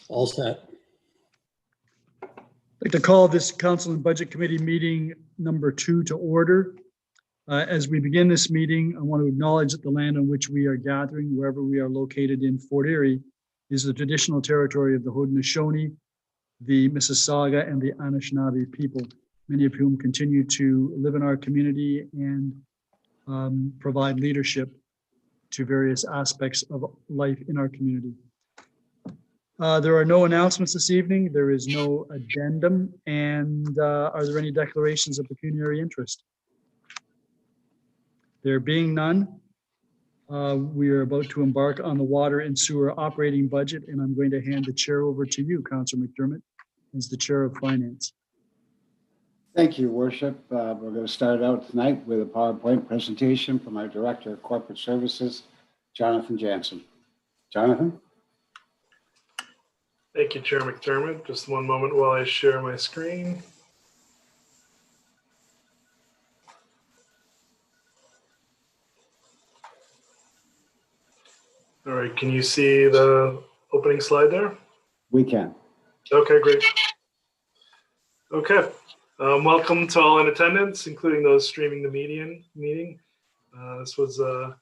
All set. I'd like to call this Council and Budget Committee meeting number 2 to order. As we begin this meeting, I want to acknowledge that the land on which we are gathering, wherever we are located in Fort Erie, is the traditional territory of the Haudenosaunee, the Mississauga, and the Anishinaabe people, many of whom continue to live in our community and provide leadership to various aspects of life in our community. There are no announcements this evening. There is no addendum. And are there any declarations of pecuniary interest? There being none, we are about to embark on the water and sewer operating budget, and I'm going to hand the chair over to you, Councillor McDermott, as the Chair of Finance. Thank you, Worship. We're going to start out tonight with a PowerPoint presentation from our Director of Corporate Services, Jonathan Jansen. Jonathan? Thank you, Chair McDermott. Just one moment while I share my screen. All right, can you see the opening slide there? We can. Okay, great. Okay, welcome to all in attendance, including those streaming the meeting. This was a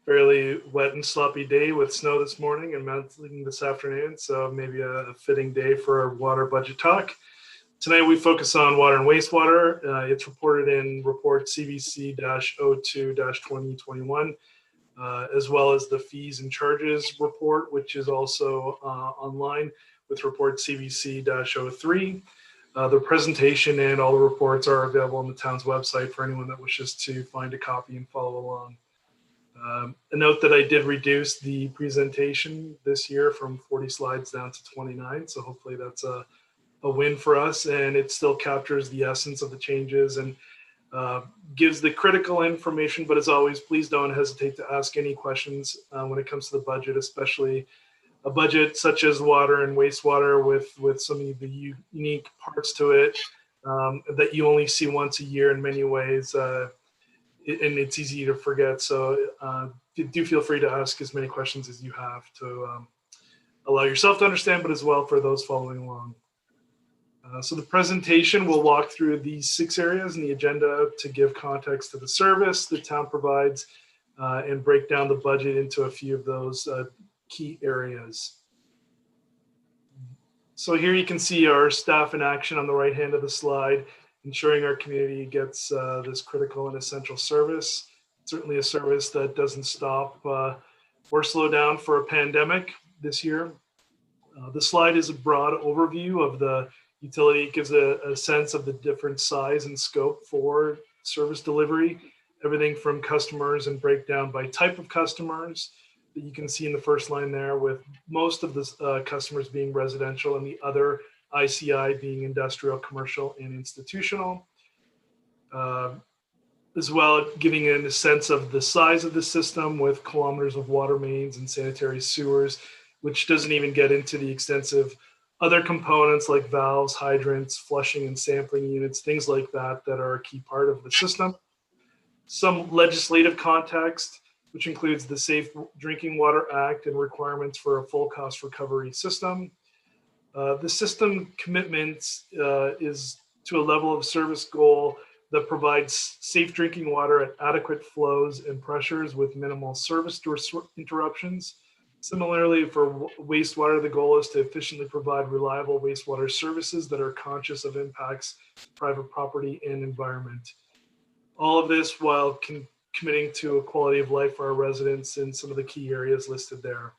fairly wet and sloppy day with snow this morning and mounting this afternoon, so maybe a fitting day for our water budget talk. Tonight we focus on water and wastewater. It's reported in report CBC-02-2021, as well as the fees and charges report, which is also online with report CBC-03. The presentation and all the reports are available on the town's website for anyone that wishes to find a copy and follow along. A note that I did reduce the presentation this year from 40 slides down to 29, so hopefully that's a win for us, and it still captures the essence of the changes and gives the critical information. But as always, please don't hesitate to ask any questions when it comes to the budget, especially a budget such as water and wastewater with some of the unique parts to it that you only see once a year in many ways. And it's easy to forget. So do feel free to ask as many questions as you have to allow yourself to understand, but as well for those following along. So the presentation will walk through these 6 areas in the agenda to give context to the service the town provides and break down the budget into a few of those key areas. So here you can see our staff in action on the right hand of the slide, ensuring our community gets this critical and essential service. Certainly a service that doesn't stop or slow down for a pandemic this year. The slide is a broad overview of the utility. It gives a sense of the different size and scope for service delivery, everything from customers and breakdown by type of customers that you can see in the first line there, with most of the customers being residential and the other ICI being industrial, commercial, and institutional. As well, giving a sense of the size of the system with kilometers of water mains and sanitary sewers, which doesn't even get into the extensive other components like valves, hydrants, flushing and sampling units, things like that that are a key part of the system. Some legislative context, which includes the Safe Drinking Water Act and requirements for a full cost recovery system. The system commitment is to a level of service goal that provides safe drinking water at adequate flows and pressures with minimal service interruptions. Similarly, for wastewater, the goal is to efficiently provide reliable wastewater services that are conscious of impacts to private property and environment. All of this while committing to a quality of life for our residents in some of the key areas listed there.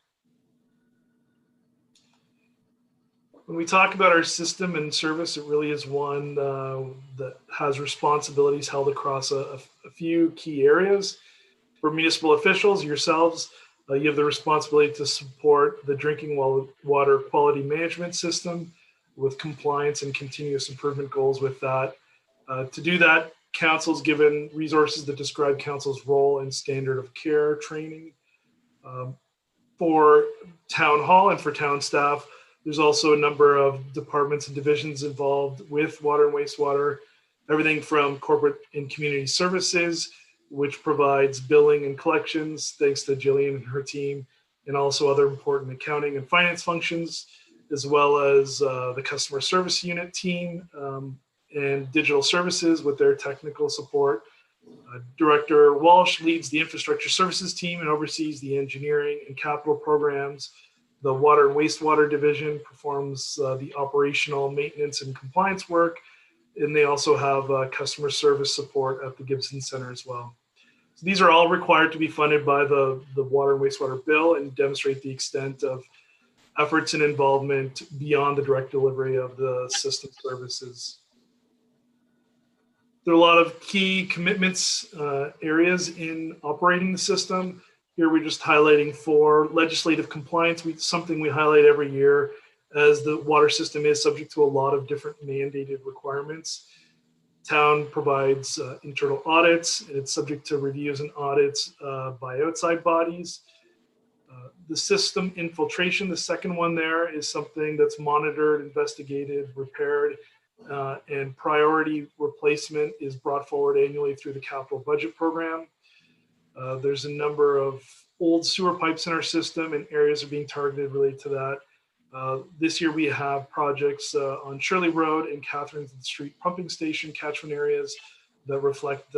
When we talk about our system and service, it really is one that has responsibilities held across a few key areas. For municipal officials, yourselves, you have the responsibility to support the drinking water quality management system with compliance and continuous improvement goals with that. To do that, council's given resources that describe council's role and standard of care training. For town hall and for town staff, there's also a number of departments and divisions involved with water and wastewater, everything from corporate and community services, which provides billing and collections, thanks to Jillian and her team, and also other important accounting and finance functions, as well as the customer service unit team and digital services with their technical support. Director Walsh leads the infrastructure services team and oversees the engineering and capital programs. The water and wastewater division performs the operational maintenance and compliance work. And they also have customer service support at the Gibson Center as well. So these are all required to be funded by the water and wastewater bill and demonstrate the extent of efforts and involvement beyond the direct delivery of the system services. There are a lot of key commitments areas in operating the system. Here we're just highlighting for legislative compliance, something we highlight every year, as the water system is subject to a lot of different mandated requirements. Town provides internal audits, and it's subject to reviews and audits by outside bodies. The system infiltration, the second one there, is something that's monitored, investigated, repaired, and priority replacement is brought forward annually through the capital budget program. There's a number of old sewer pipes in our system, and areas are being targeted related to that. This year we have projects on Shirley Road and Catherine Street pumping station catchment areas that reflect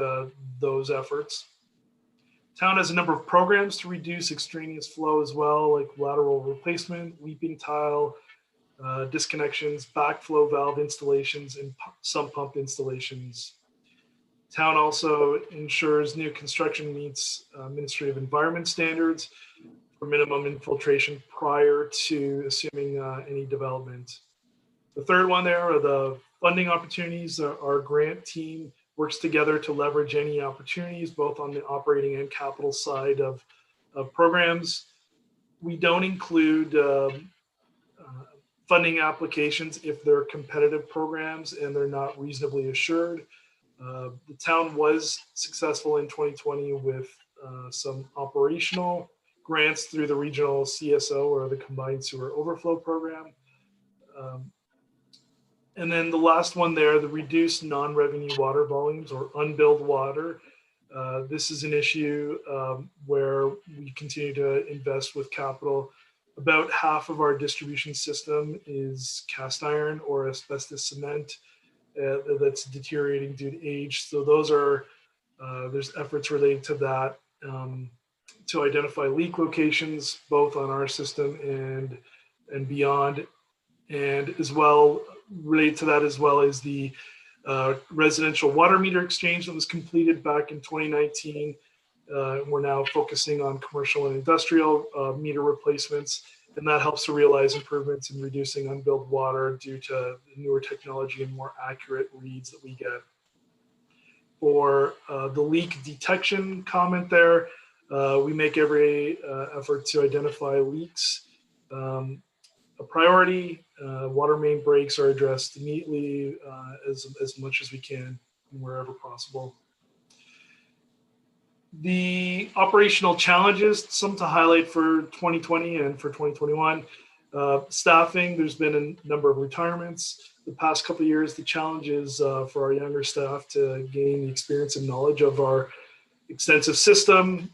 those efforts. Town has a number of programs to reduce extraneous flow as well, like lateral replacement, weeping tile, disconnections, backflow valve installations, and sump pump installations. Town also ensures new construction meets Ministry of Environment standards for minimum infiltration prior to assuming any development. The third one there are the funding opportunities. Our grant team works together to leverage any opportunities, both on the operating and capital side of programs. We don't include funding applications if they're competitive programs and they're not reasonably assured. The town was successful in 2020 with some operational grants through the regional CSO, or the Combined Sewer Overflow Program. And then the last one there, the reduced non-revenue water volumes or unbilled water. This is an issue where we continue to invest with capital. About half of our distribution system is cast iron or asbestos cement that's deteriorating due to age. So those are, there's efforts related to that to identify leak locations, both on our system and beyond. And as well, related to that as well is the residential water meter exchange that was completed back in 2019. We're now focusing on commercial and industrial meter replacements, and that helps to realize improvements in reducing unbilled water due to newer technology and more accurate reads that we get. For the leak detection comment there, we make every effort to identify leaks. A priority, water main breaks are addressed immediately as much as we can wherever possible. The operational challenges, some to highlight for 2020 and for 2021. Staffing, there's been a number of retirements. The past couple of years, the challenge is for our younger staff to gain the experience and knowledge of our extensive system.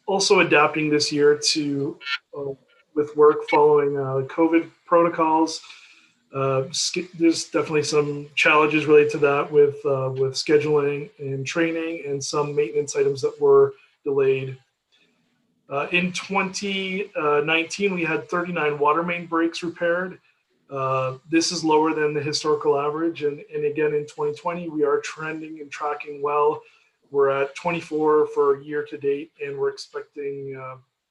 Also adapting this year to with work following COVID protocols. There's definitely some challenges related to that with scheduling and training, and some maintenance items that were delayed. In 2019, we had 39 water main breaks repaired. This is lower than the historical average. And again, in 2020, we are trending and tracking well. We're at 24 for year to date, and we're expecting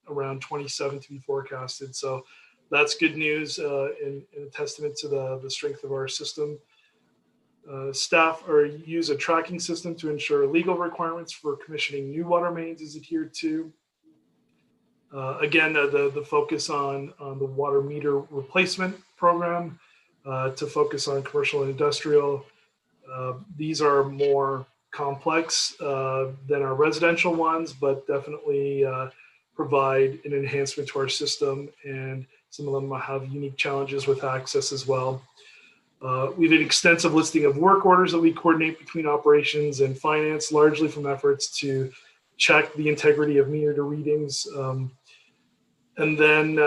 around 27 to be forecasted. So that's good news and a testament to the strength of our system. Staff use a tracking system to ensure legal requirements for commissioning new water mains is adhered to. Again, the focus on the water meter replacement program to focus on commercial and industrial. These are more complex than our residential ones, but definitely provide an enhancement to our system, and some of them have unique challenges with access as well. We have an extensive listing of work orders that we coordinate between operations and finance, largely from efforts to check the integrity of meter readings. And then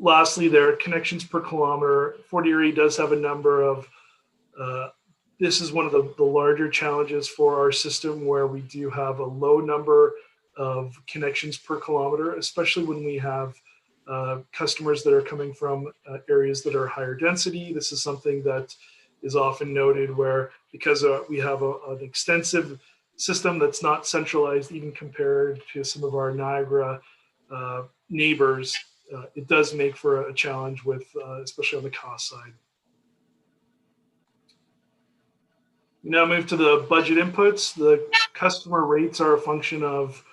Lastly, their connections per kilometer. Fort Erie does have a number of, this is one of the larger challenges for our system, where we do have a low number of connections per kilometer, especially when we have customers that are coming from areas that are higher density. This is something that is often noted, where because we have an extensive system that's not centralized, even compared to some of our Niagara neighbors, it does make for a challenge with, especially on the cost side. We now move to the budget inputs. The customer rates are a function of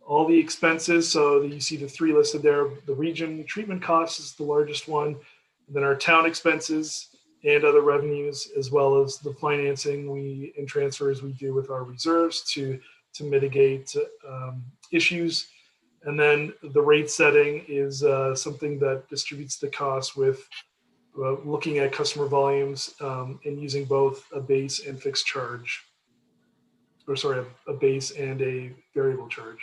all the expenses. So you see the three listed there. The region treatment costs is the largest one. And then our town expenses and other revenues, as well as the financing and transfers we do with our reserves to mitigate issues. And then the rate setting is something that distributes the cost with looking at customer volumes and using both a base and fixed charge, or sorry, a base and a variable charge.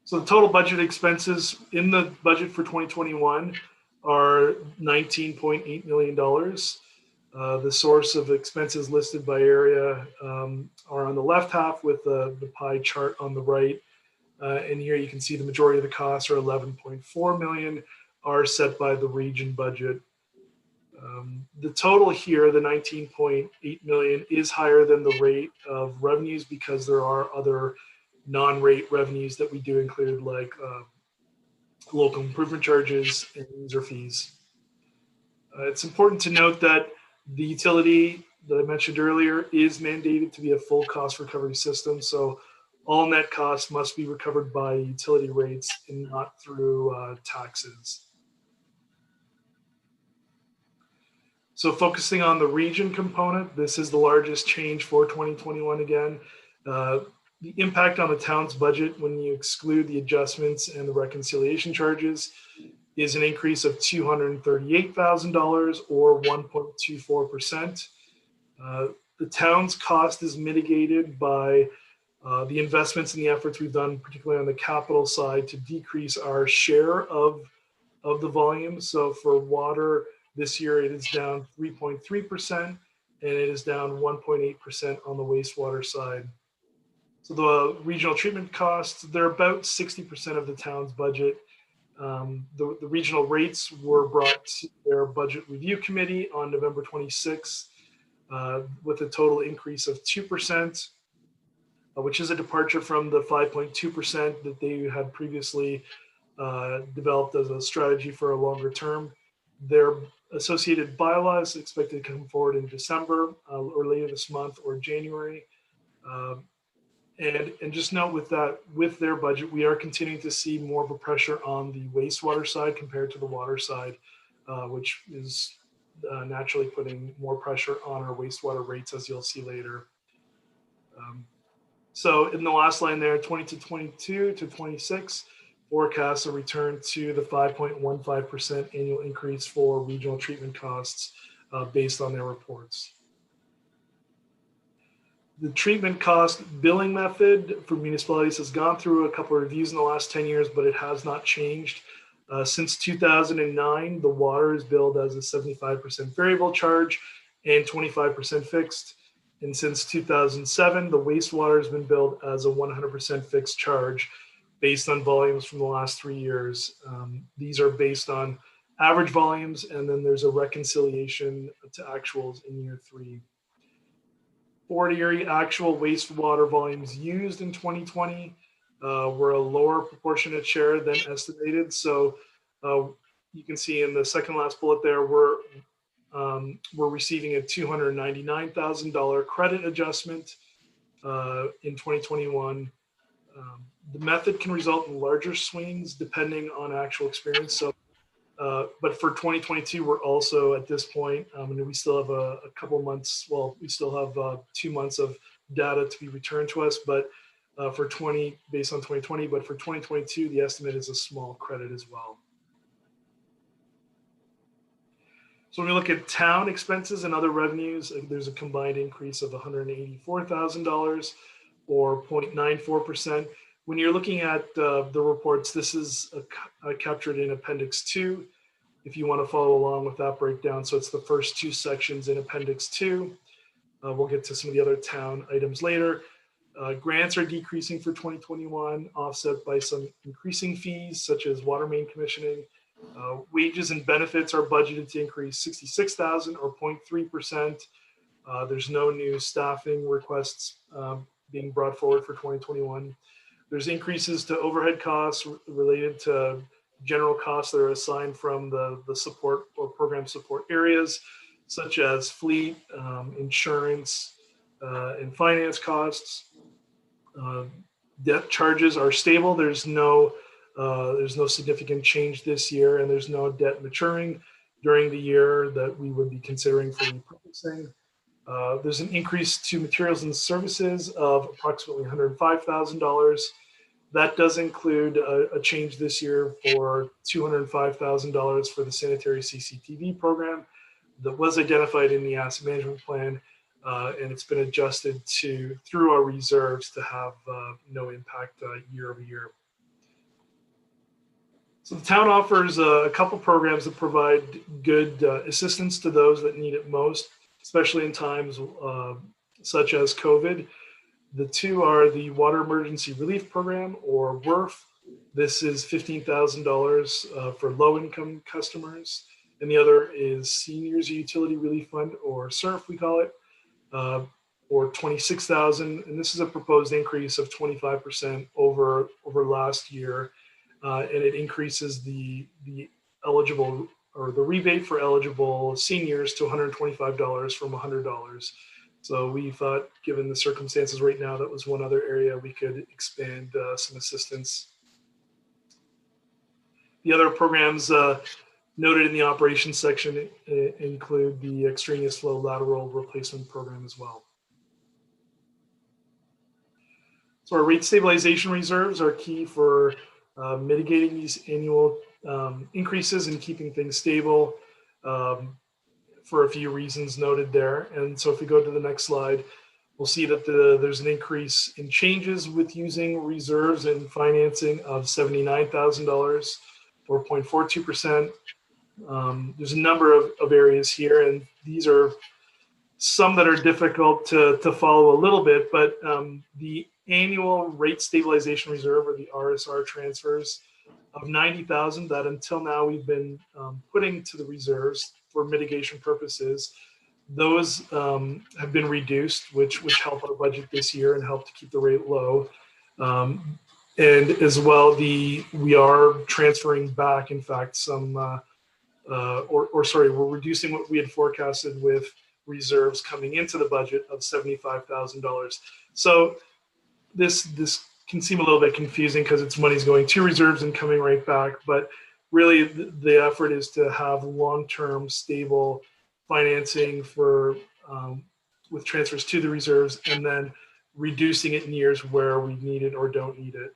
So the total budget expenses in the budget for 2021 are $19.8 million. The source of expenses listed by area are on the left half, with the pie chart on the right. And here you can see the majority of the costs are $11.4 million are set by the region budget. The total here, the $19.8 million, is higher than the rate of revenues because there are other non-rate revenues that we do include, like local improvement charges and user fees. It's important to note that the utility that I mentioned earlier is mandated to be a full cost recovery system. So all net costs must be recovered by utility rates and not through taxes. So focusing on the region component, this is the largest change for 2021 again. The impact on the town's budget when you exclude the adjustments and the reconciliation charges is an increase of $238,000 or 1.24%. The town's cost is mitigated by the investments and the efforts we've done, particularly on the capital side, to decrease our share of the volume. So for water, this year it is down 3.3%, and it is down 1.8% on the wastewater side. So the regional treatment costs, they're about 60% of the town's budget. The regional rates were brought to their budget review committee on November 26th with a total increase of 2%, which is a departure from the 5.2% that they had previously developed as a strategy for a longer term. Their associated bylaws expected to come forward in December or later this month or January. And just note with that, with their budget, we are continuing to see more of a pressure on the wastewater side compared to the water side, which is naturally putting more pressure on our wastewater rates, as you'll see later. So in the last line there, 2022 to 26, forecasts a return to the 5.15% annual increase for regional treatment costs based on their reports. The treatment cost billing method for municipalities has gone through a couple of reviews in the last 10 years, but it has not changed. Since 2009, the water is billed as a 75% variable charge and 25% fixed. And since 2007, the wastewater has been billed as a 100% fixed charge based on volumes from the last 3 years. These are based on average volumes, and then there's a reconciliation to actuals in year 3. Fort Erie actual wastewater volumes used in 2020 were a lower proportionate share than estimated. So you can see in the second last bullet there, we're receiving a $299,000 credit adjustment in 2021. The method can result in larger swings depending on actual experience. So, but for 2022, we're also at this point, and we still have a couple months. Well, we still have 2 months of data to be returned to us, but based on 2020, but for 2022, the estimate is a small credit as well. So when we look at town expenses and other revenues, there's a combined increase of $184,000 or 0.94%. When you're looking at the reports, this is captured in Appendix 2. If you want to follow along with that breakdown, so it's the first two sections in Appendix 2. We'll get to some of the other town items later. Grants are decreasing for 2021, offset by some increasing fees such as water main commissioning. Wages and benefits are budgeted to increase $66,000 or 0.3%. There's no new staffing requests being brought forward for 2021. There's increases to overhead costs related to general costs that are assigned from the support or program support areas, such as fleet, insurance, and finance costs. Debt charges are stable. There's no significant change this year, and there's no debt maturing during the year that we would be considering for repurposing. There's an increase to materials and services of approximately $105,000. That does include a change this year for $205,000 for the sanitary CCTV program that was identified in the asset management plan, and it's been adjusted through our reserves to have no impact year over year. So the town offers a couple programs that provide good assistance to those that need it most, especially in times such as COVID. The two are the Water Emergency Relief Program, or WERF. This is $15,000 for low-income customers. And the other is Seniors Utility Relief Fund, or SURF we call it, or $26,000. And this is a proposed increase of 25% over last year. And it increases the eligible, or the rebate for eligible seniors to $125 from $100. So we thought, given the circumstances right now, that was one other area we could expand some assistance. The other programs noted in the operations section include the extraneous flow lateral replacement program as well. So our rate stabilization reserves are key for mitigating these annual increases and keeping things stable. For a few reasons noted there. And so if we go to the next slide, we'll see that there's an increase in changes with using reserves and financing of $79,000 or 0.42%. There's a number of areas here, and these are some that are difficult to follow a little bit, but the annual rate stabilization reserve, or the RSR transfers of $90,000 that until now we've been putting to the reserves for mitigation purposes, those have been reduced, which help our budget this year and help to keep the rate low. And as well, we are transferring back, in fact, some, we're reducing what we had forecasted with reserves coming into the budget of $75,000. So this can seem a little bit confusing because it's money's going to reserves and coming right back, but really the effort is to have long-term stable financing for with transfers to the reserves, and then reducing it in years where we need it or don't need it.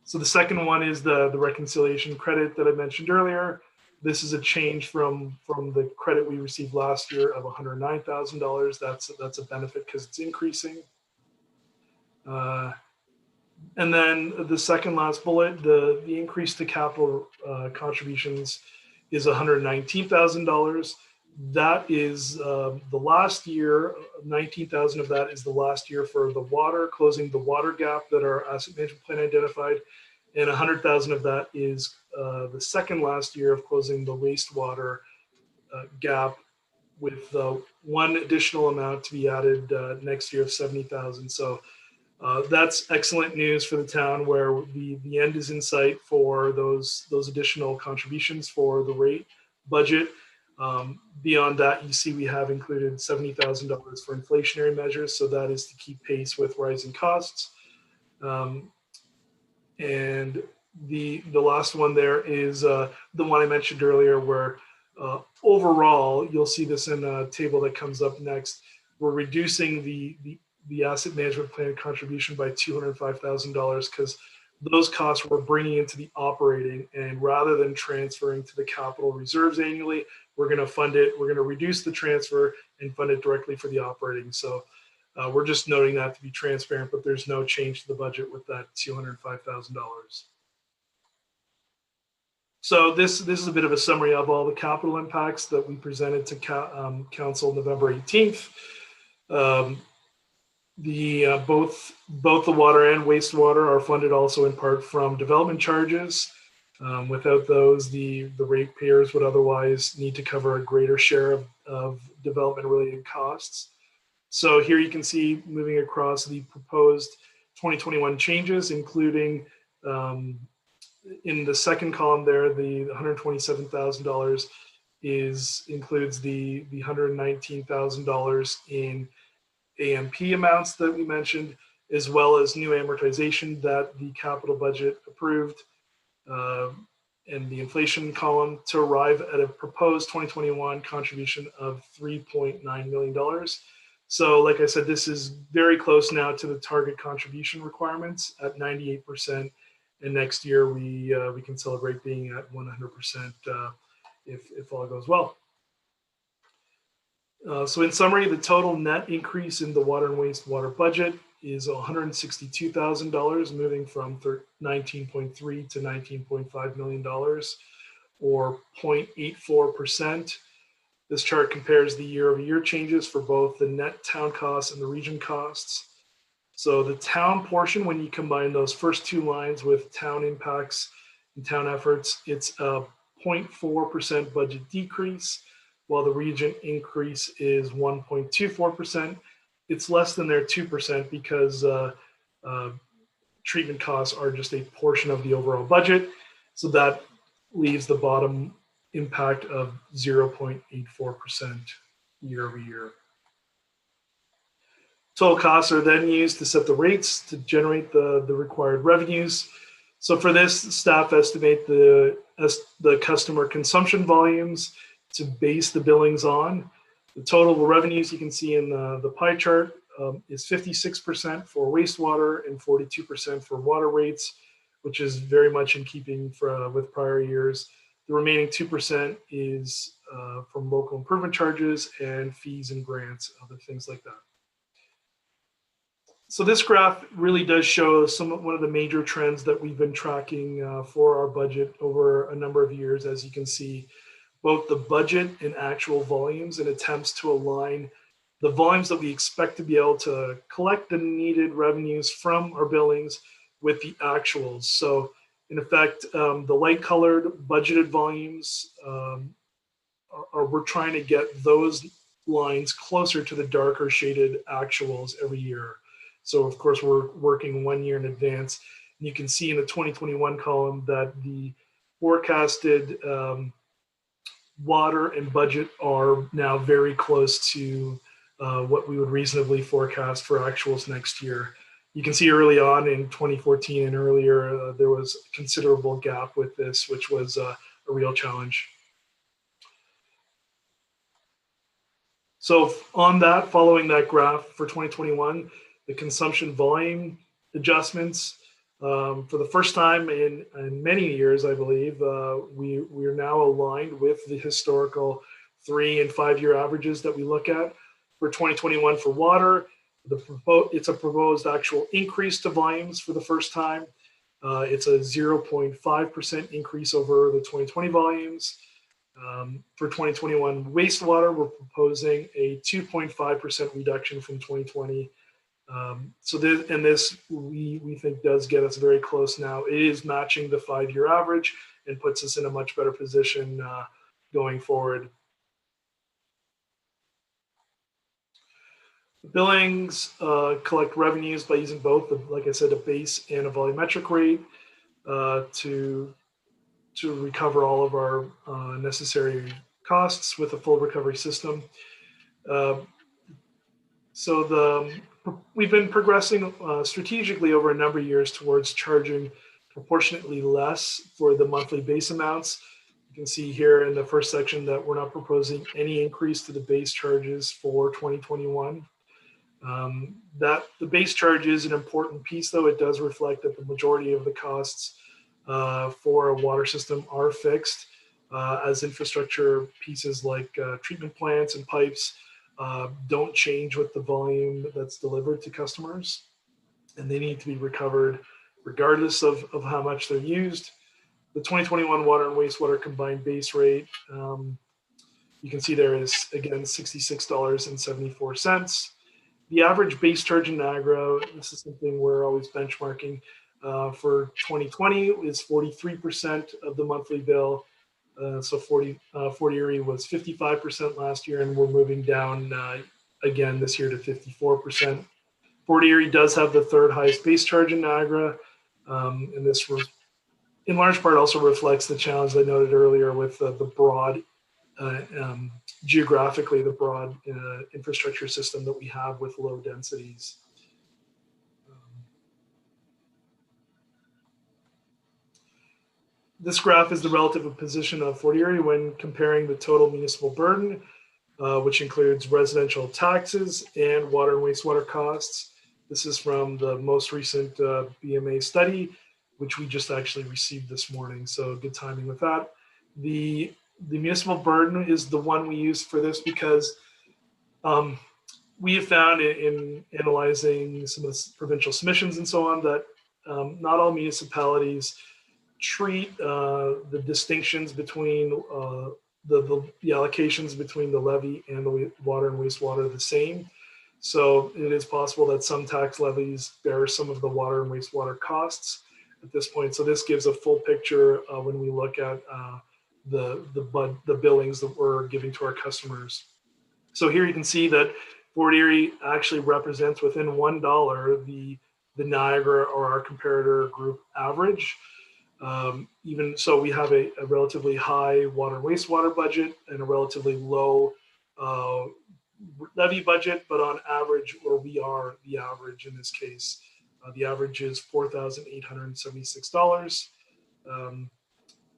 So the second one is the reconciliation credit that I mentioned earlier. This is a change from the credit we received last year of $109,000. That's a benefit because it's increasing. And then the second last bullet, the increase to capital contributions is $119,000. That is the last year. 19,000 of that is the last year for the water, closing the water gap that our asset management plan identified, and 100,000 of that is the second last year of closing the wastewater gap, with one additional amount to be added next year of 70,000. So that's excellent news for the town, where the end is in sight for those additional contributions for the rate budget. Beyond that, you see we have included $70,000 for inflationary measures, so that is to keep pace with rising costs. And the last one there is the one I mentioned earlier, where overall, you'll see this in a table that comes up next, we're reducing the asset management plan contribution by $205,000 because those costs we're bringing into the operating, and rather than transferring to the capital reserves annually, we're going to fund it. We're going to reduce the transfer and fund it directly for the operating. So We're just noting that to be transparent, but there's no change to the budget with that $205,000. So this is a bit of a summary of all the capital impacts that we presented to Council November 18th. Both the water and wastewater are funded also in part from development charges. Without those, the ratepayers would otherwise need to cover a greater share of development-related costs. So here you can see, moving across, the proposed 2021 changes, including in the second column there, the $127,000 includes the $119,000 in AMP amounts that we mentioned, as well as new amortization that the capital budget approved, and the inflation column, to arrive at a proposed 2021 contribution of $3.9 million. So like I said, this is very close now to the target contribution requirements at 98%. And next year we can celebrate being at 100% if all goes well. So in summary, the total net increase in the water and wastewater budget is $162,000, moving from $19.3 to $19.5 million, or 0.84%. This chart compares the year-over-year changes for both the net town costs and the region costs. So the town portion, when you combine those first two lines with town impacts and town efforts, it's a 0.4% budget decrease, while the region increase is 1.24%. It's less than their 2% because treatment costs are just a portion of the overall budget. So that leaves the bottom impact of 0.84% year over year. Total costs are then used to set the rates to generate the required revenues. So for this, staff estimate the customer consumption volumes to base the billings on. The total revenues you can see in the pie chart is 56% for wastewater and 42% for water rates, which is very much in keeping with prior years. The remaining 2% is from local improvement charges and fees and grants, other things like that. So this graph really does show one of the major trends that we've been tracking for our budget over a number of years. As you can see, both the budget and actual volumes in attempts to align the volumes that we expect to be able to collect the needed revenues from our billings with the actuals. So in effect, the light colored budgeted volumes we're trying to get those lines closer to the darker shaded actuals every year. So of course, we're working 1 year in advance. And you can see in the 2021 column that the forecasted water and budget are now very close to what we would reasonably forecast for actuals next year. You can see early on in 2014 and earlier, there was a considerable gap with this, which was a real challenge. So on that, following that graph for 2021, the consumption volume adjustments, for the first time in many years, I believe, we are now aligned with the historical 3 and 5 year averages that we look at. For 2021 for water, it's a proposed actual increase to volumes for the first time. It's a 0.5% increase over the 2020 volumes. For 2021 wastewater, we're proposing a 2.5% reduction from 2020. So this we think does get us very close now. It is matching the 5 year average and puts us in a much better position going forward. Billings collect revenues by using both, like I said, a base and a volumetric rate to recover all of our necessary costs with a full recovery system. We've been progressing strategically over a number of years towards charging proportionately less for the monthly base amounts. You can see here in the first section that we're not proposing any increase to the base charges for 2021. That the base charge is an important piece, though. It does reflect that the majority of the costs for a water system are fixed, as infrastructure pieces like treatment plants and pipes don't change with the volume that's delivered to customers, and they need to be recovered regardless of how much they're used. The 2021 water and wastewater combined base rate, you can see there is, again, $66.74. The average base charge in Niagara, this is something we're always benchmarking, for 2020 is 43% of the monthly bill. So Fort Erie was 55% last year, and we're moving down again this year to 54%. Fort Erie does have the third highest base charge in Niagara, and this in large part also reflects the challenge I noted earlier with the broad, geographically, the broad infrastructure system that we have with low densities. This graph is the relative position of Fort Erie when comparing the total municipal burden, which includes residential taxes and water and wastewater costs. This is from the most recent BMA study, which we just actually received this morning. So good timing with that. The municipal burden is the one we use for this because we have found in analyzing some of the provincial submissions and so on that not all municipalities treat the distinctions between the allocations between the levy and the water and wastewater the same. So it is possible that some tax levies bear some of the water and wastewater costs at this point. So this gives a full picture when we look at the billings that we're giving to our customers. So here you can see that Fort Erie actually represents within $1 the Niagara or our comparator group average. Even so, we have a relatively high water and wastewater budget and a relatively low levy budget, but on average, or we are the average in this case. The average is $4,876.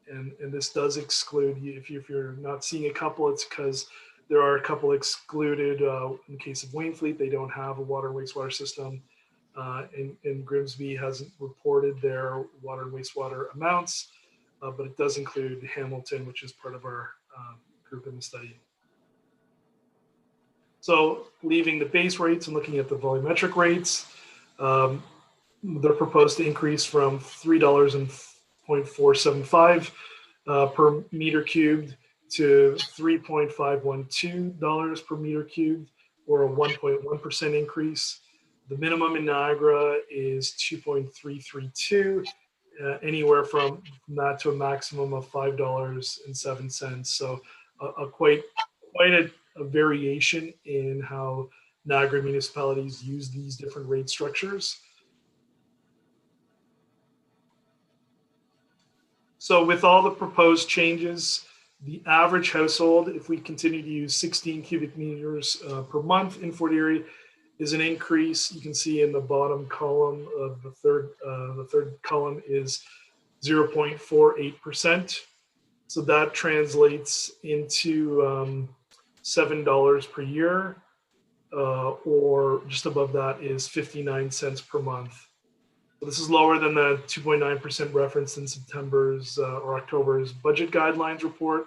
And this does exclude, if you're not seeing a couple, it's because there are a couple excluded. In the case of Wainfleet, they don't have a water and wastewater system. And Grimsby hasn't reported their water and wastewater amounts, but it does include Hamilton, which is part of our group in the study. So leaving the base rates and looking at the volumetric rates, they're proposed to increase from $3.475 per meter cubed to $3.512 per meter cubed, or a 1.1% increase. The minimum in Niagara is 2.332, anywhere from that to a maximum of $5.07. So quite a variation in how Niagara municipalities use these different rate structures. So with all the proposed changes, the average household, if we continue to use 16 cubic meters per month in Fort Erie, is an increase. You can see in the bottom column of the third column is 0.48%. So that translates into $7 per year, or just above that is 59 cents per month. So this is lower than the 2.9% referenced in September's or October's budget guidelines report,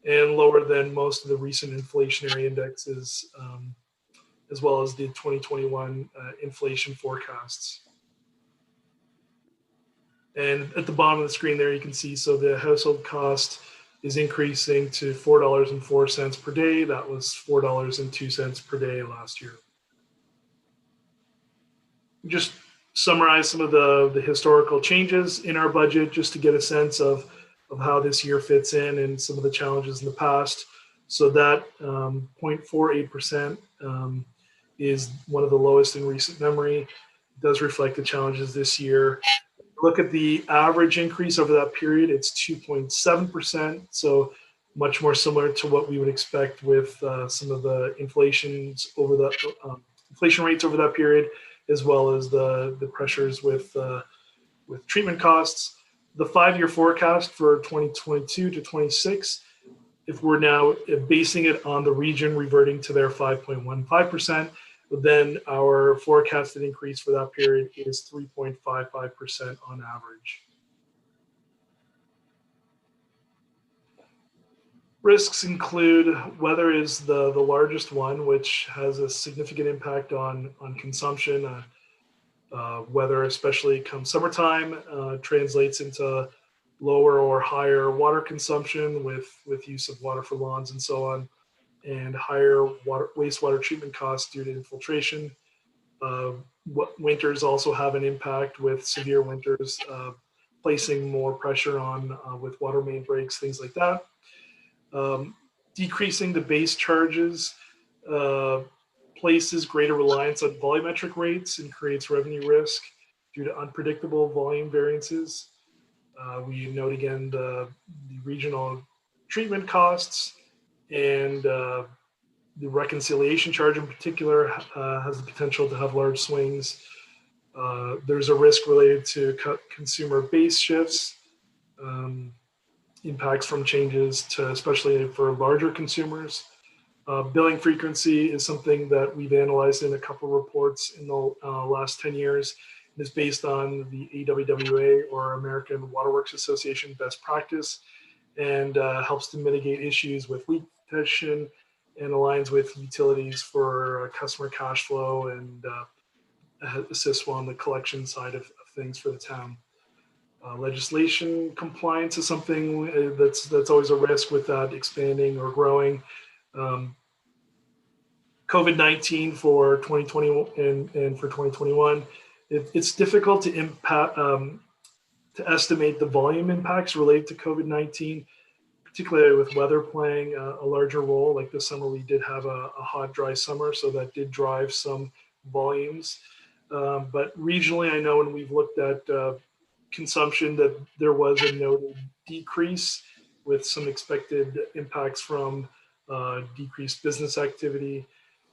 and lower than most of the recent inflationary indexes, as well as the 2021 inflation forecasts. And at the bottom of the screen there, you can see, so the household cost is increasing to $4.04 per day. That was $4.02 per day last year. Just summarize some of the historical changes in our budget, just to get a sense of how this year fits in and some of the challenges in the past. So that 0.48% is one of the lowest in recent memory. It does reflect the challenges this year. Look at the average increase over that period, it's 2.7%. So much more similar to what we would expect with some of the inflation rates over that period, as well as the pressures with treatment costs. The 5-year forecast for 2022 to 26, if we're now basing it on the region reverting to their 5.15%, then our forecasted increase for that period is 3.55% on average. Risks include weather is the largest one, which has a significant impact on consumption. Weather, especially come summertime, translates into lower or higher water consumption with use of water for lawns and so on, and higher wastewater treatment costs due to infiltration. Winters also have an impact with severe winters, placing more pressure on with water main breaks, things like that. Decreasing the base charges places greater reliance on volumetric rates and creates revenue risk due to unpredictable volume variances. We note again the regional treatment costs, and the reconciliation charge in particular has the potential to have large swings. There's a risk related to consumer base shifts, impacts from changes to, especially for larger consumers. Billing frequency is something that we've analyzed in a couple of reports in the last 10 years. It's based on the AWWA, or American Waterworks Association, best practice, and helps to mitigate issues with leak detection and aligns with utilities for customer cash flow and assists on the collection side of things for the town. Legislation compliance is something that's always a risk with that expanding or growing. COVID-19 for 2020 and for 2021, it's difficult to estimate the volume impacts related to COVID-19, particularly with weather playing a larger role. Like this summer, we did have a hot, dry summer, so that did drive some volumes. But regionally, I know when we've looked at consumption that there was a noted decrease with some expected impacts from decreased business activity.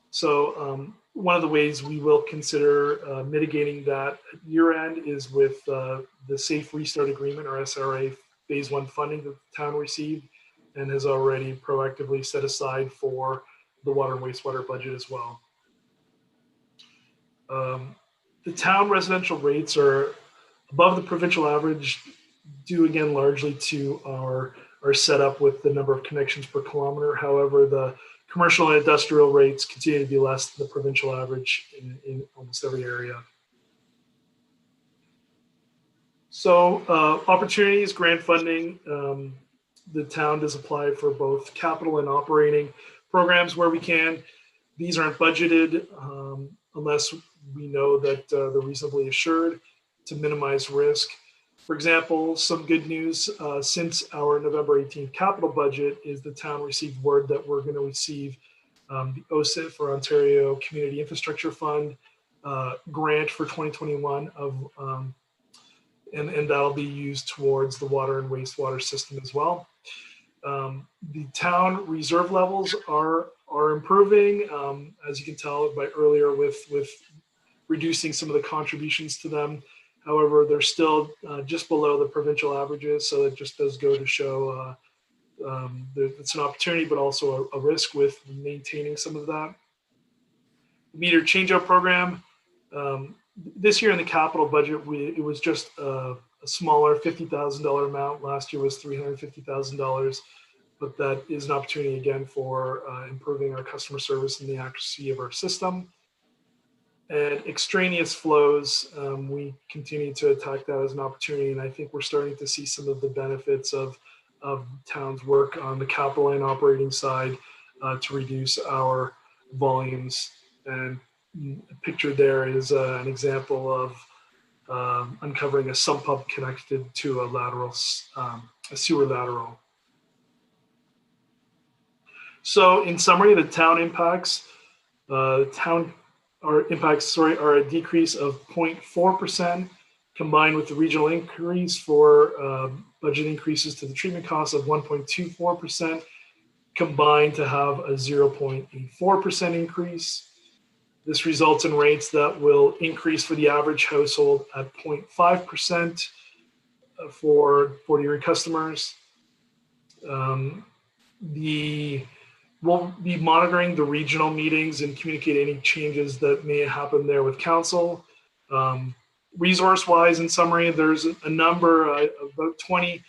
So one of the ways we will consider mitigating that year end is with the Safe Restart Agreement, or SRA, Phase 1 funding that the town received and has already proactively set aside for the water and wastewater budget as well. The town residential rates are above the provincial average, due again largely to our setup with the number of connections per kilometer. However, the commercial and industrial rates continue to be less than the provincial average in almost every area. So opportunities, grant funding. The town does apply for both capital and operating programs where we can. These aren't budgeted unless we know that they're reasonably assured to minimize risk. For example, some good news since our November 18th capital budget is the town received word that we're going to receive the OSIF, for Ontario Community Infrastructure Fund, grant for 2021 and that'll be used towards the water and wastewater system as well. The town reserve levels are improving, as you can tell by earlier with reducing some of the contributions to them. However, they're still just below the provincial averages, so it just does go to show it's an opportunity, but also a risk with maintaining some of that. Meter changeout program. This year in the capital budget, it was just a smaller $50,000 amount. Last year was $350,000, but that is an opportunity again for improving our customer service and the accuracy of our system. And extraneous flows, we continue to attack that as an opportunity, and I think we're starting to see some of the benefits of town's work on the capital and operating side to reduce our volumes. And pictured there is an example of uncovering a sump pump connected to a sewer lateral. So in summary, the town impacts, are a decrease of 0.4% combined with the regional increase for budget increases to the treatment costs of 1.24%, combined to have a 0.84% increase. This results in rates that will increase for the average household at 0.5% for Erie customers. We'll be monitoring the regional meetings and communicate any changes that may happen there with council. Resource-wise, in summary, there's a number, about 20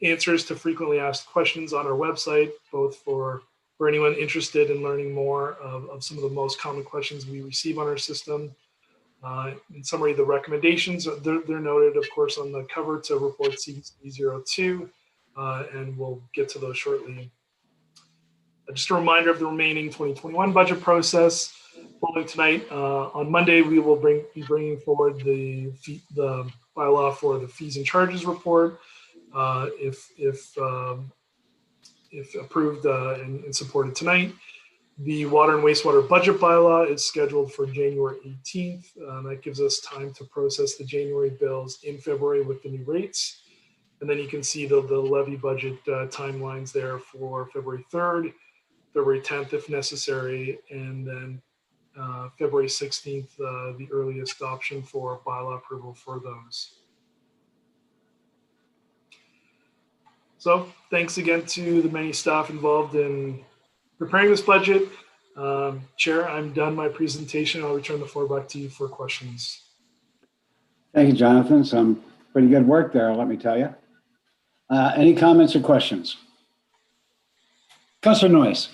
answers to frequently asked questions on our website, both for anyone interested in learning more of some of the most common questions we receive on our system. In summary, the recommendations, they're noted, of course, on the cover to report CBC02, and we'll get to those shortly. Just a reminder of the remaining 2021 budget process. Following tonight, on Monday, we will be bringing forward the bylaw for the fees and charges report. If approved and supported tonight. The water and wastewater budget bylaw is scheduled for January 18th. That gives us time to process the January bills in February with the new rates. And then you can see the levy budget timelines there for February 3rd, February 10th if necessary, and then February 16th, the earliest option for bylaw approval for those. So thanks again to the many staff involved in preparing this budget. Chair, I'm done my presentation. I'll return the floor back to you for questions. Thank you, Jonathan. Some pretty good work there, let me tell you. Any comments or questions? Councillor Noyes.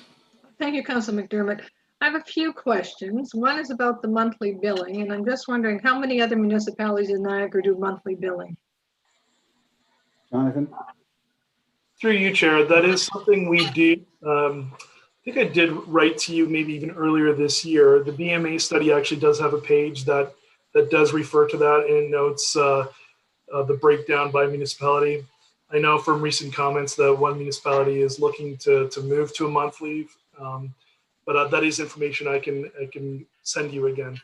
Thank you, Councillor McDermott. I have a few questions. One is about the monthly billing, and I'm just wondering how many other municipalities in Niagara do monthly billing? Jonathan? Through you, Chair, that is something we do. I think I did write to you maybe even earlier this year. The BMA study actually does have a page that does refer to that and notes the breakdown by municipality. I know from recent comments that one municipality is looking to move to a monthly, but that is information I can send you again.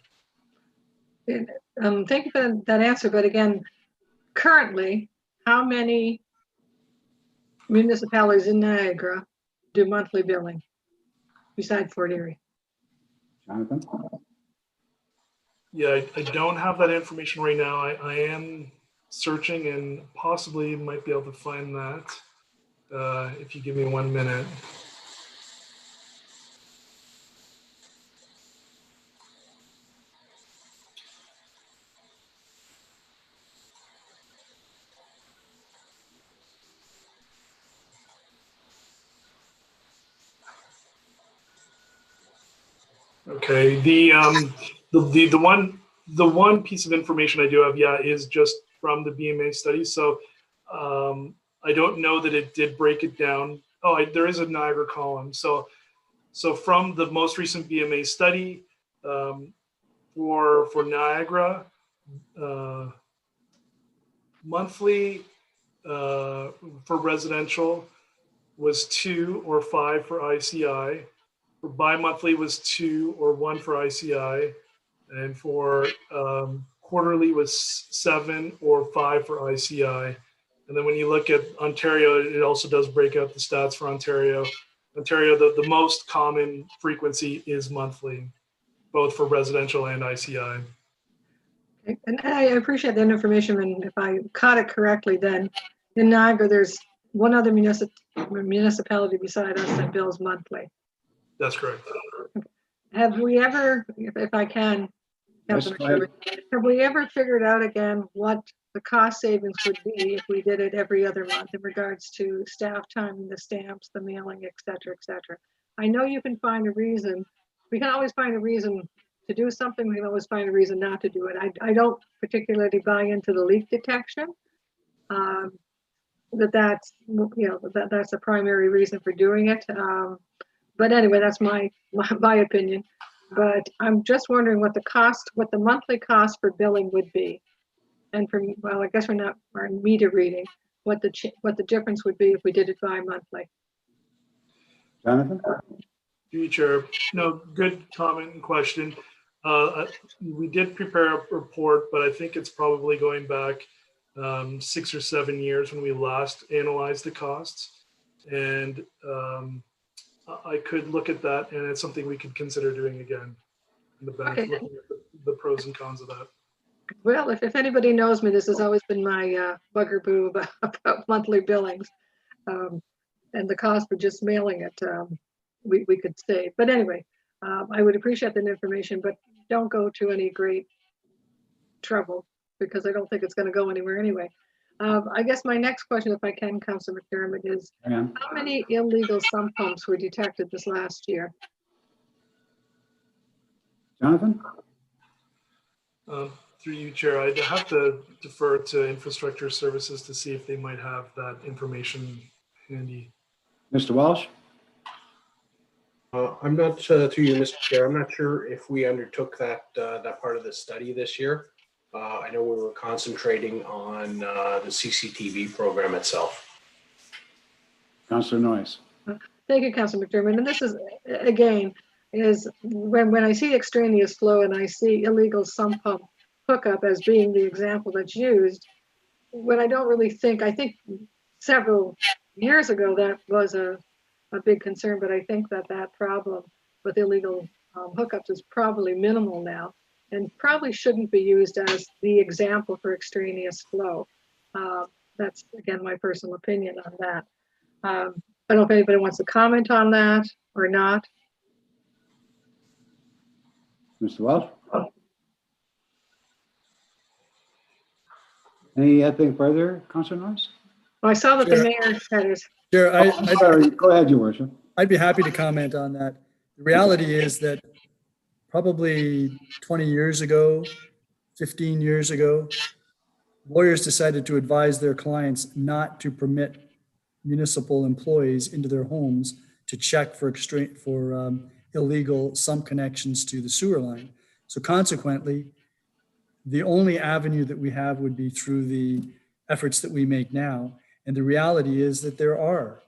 Thank you for that answer, but again, currently, how many municipalities in Niagara do monthly billing besides Fort Erie? Jonathan? Yeah, I don't have that information right now. I am searching and possibly might be able to find that if you give me 1 minute. Okay, the one piece of information I do have, yeah, is just from the BMA study. So I don't know that it did break it down. Oh, there is a Niagara column. So from the most recent BMA study for Niagara, monthly for residential was 2 or 5 for ICI. For bi-monthly was 2 or 1 for ICI, and for quarterly was 7 or 5 for ICI. And then when you look at Ontario, it also does break out the stats for Ontario. Ontario, the most common frequency is monthly, both for residential and ICI. And I appreciate that information, and if I caught it correctly, then in Niagara, there's one other municipality beside us that bills monthly. That's correct. Have we ever, if I can, Yes, go ahead. have we ever figured out again what the cost savings would be if we did it every other month in regards to staff time, the stamps, the mailing, et cetera, et cetera? I know you can find a reason. We can always find a reason to do something. We can always find a reason not to do it. I don't particularly buy into the leak detection. That's the primary reason for doing it. But anyway, that's my opinion. But I'm just wondering what the monthly cost for billing would be, and I guess we're meter reading. What the difference would be if we did it bi-monthly. Jonathan? Chair, no, good comment and question. We did prepare a report, but I think it's probably going back 6 or 7 years when we last analyzed the costs, and I could look at that, and it's something we could consider doing again. Okay. Looking at the pros and cons of that. Well, if anybody knows me, this has always been my bugaboo about monthly billings, and the cost for just mailing it. We could save, but anyway, I would appreciate that information, but don't go to any great trouble, because I don't think it's going to go anywhere anyway. I guess my next question, if I can, Councillor McDermott, is Ma'am. how many illegal sump pumps were detected this last year? Jonathan? Through you, Chair, I'd have to defer to Infrastructure Services to see if they might have that information handy. Mr. Walsh? I'm not, through you, Mr. Chair, I'm not sure if we undertook that part of the study this year. I know we were concentrating on the CCTV program itself. Councillor Noyes? Thank you, Councillor McDermott. And this is, again, is when I see extraneous flow and I see illegal sump pump hookup as being the example that's used, when I don't really think, I think several years ago that was a big concern, but I think that problem with illegal hookups is probably minimal now and probably shouldn't be used as the example for extraneous flow. That's, again, my personal opinion on that. I don't know if anybody wants to comment on that or not. Mr. Welch? Anything further, Councillor Noyes? Well, I saw that the Sure. mayor had his, Chair, I'm sorry, go ahead, Your Worship. I'd be happy to comment on that. The reality is that probably 20 years ago, 15 years ago, lawyers decided to advise their clients not to permit municipal employees into their homes to check for illegal sump connections to the sewer line. So consequently, the only avenue that we have would be through the efforts that we make now. And the reality is that there are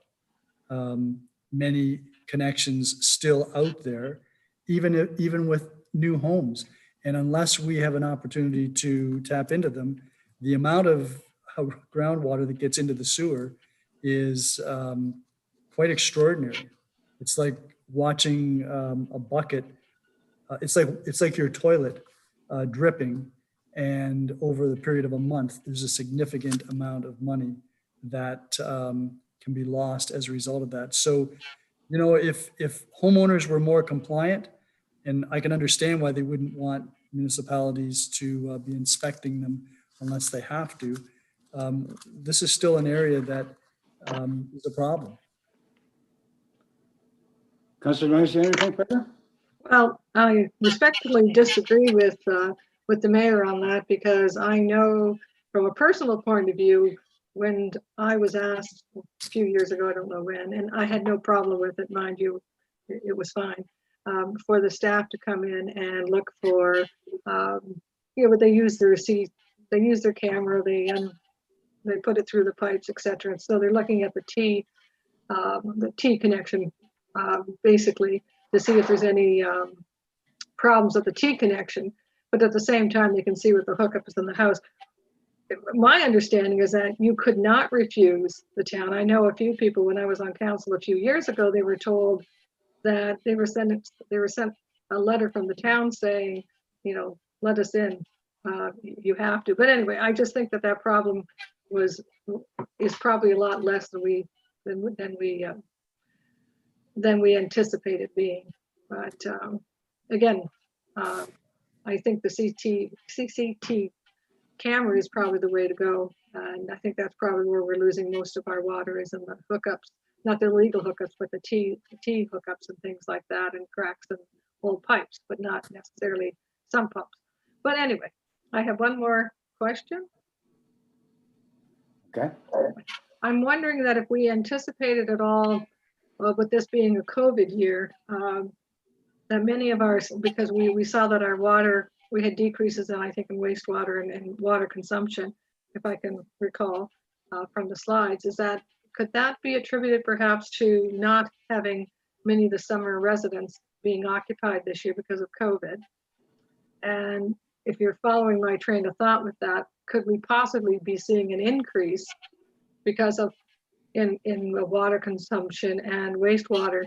many connections still out there, even with new homes. And unless we have an opportunity to tap into them, the amount of groundwater that gets into the sewer is quite extraordinary. It's like watching a bucket. It's like your toilet dripping, and over the period of a month, there's a significant amount of money that can be lost as a result of that. So, you know, if homeowners were more compliant, and I can understand why they wouldn't want municipalities to be inspecting them unless they have to, this is still an area that is a problem. Councillor Noyes, anything further? well, I respectfully disagree with the mayor on that, because I know from a personal point of view, when I was asked a few years ago, I don't know when, and I had no problem with it, mind you, it was fine, for the staff to come in and look for, but they use their they use their camera, they put it through the pipes, etc. And so they're looking at the T connection, basically, to see if there's any problems with the T connection, but at the same time, they can see what the hookup is in the house. My understanding is that you could not refuse the town. I know a few people, when I was on council a few years ago, they were told that they were sent a letter from the town saying, you know, let us in, you have to. But anyway, I just think that problem is probably a lot less than we anticipated being. But again, I think the CCT camera is probably the way to go, and I think that's probably where we're losing most of our water, is in the hookups, not the legal hookups, but the T hookups and things like that, and cracks and old pipes, but not necessarily some pumps. But anyway, I have one more question. Okay. I'm wondering that if we anticipated at all, with this being a COVID year, that many of ours, because we saw that our water, we had decreases in, I think, in wastewater and water consumption, if I can recall from the slides, could that be attributed perhaps to not having many of the summer residents being occupied this year because of COVID? And if you're following my train of thought with that, could we possibly be seeing an increase because of in the water consumption and wastewater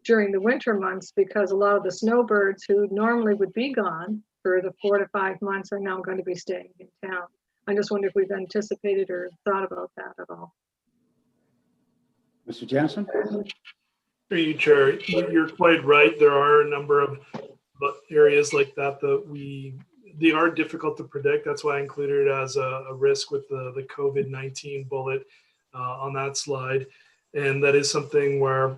during the winter months, because a lot of the snowbirds who normally would be gone for the 4 to 5 months are now going to be staying in town? I just wonder if we've anticipated or thought about that at all. Mr. Jansen? Through you, Chair, you're quite right. There are a number of areas like that we they are difficult to predict. That's why I included it as a risk with the COVID-19 bullet on that slide. And that is something where,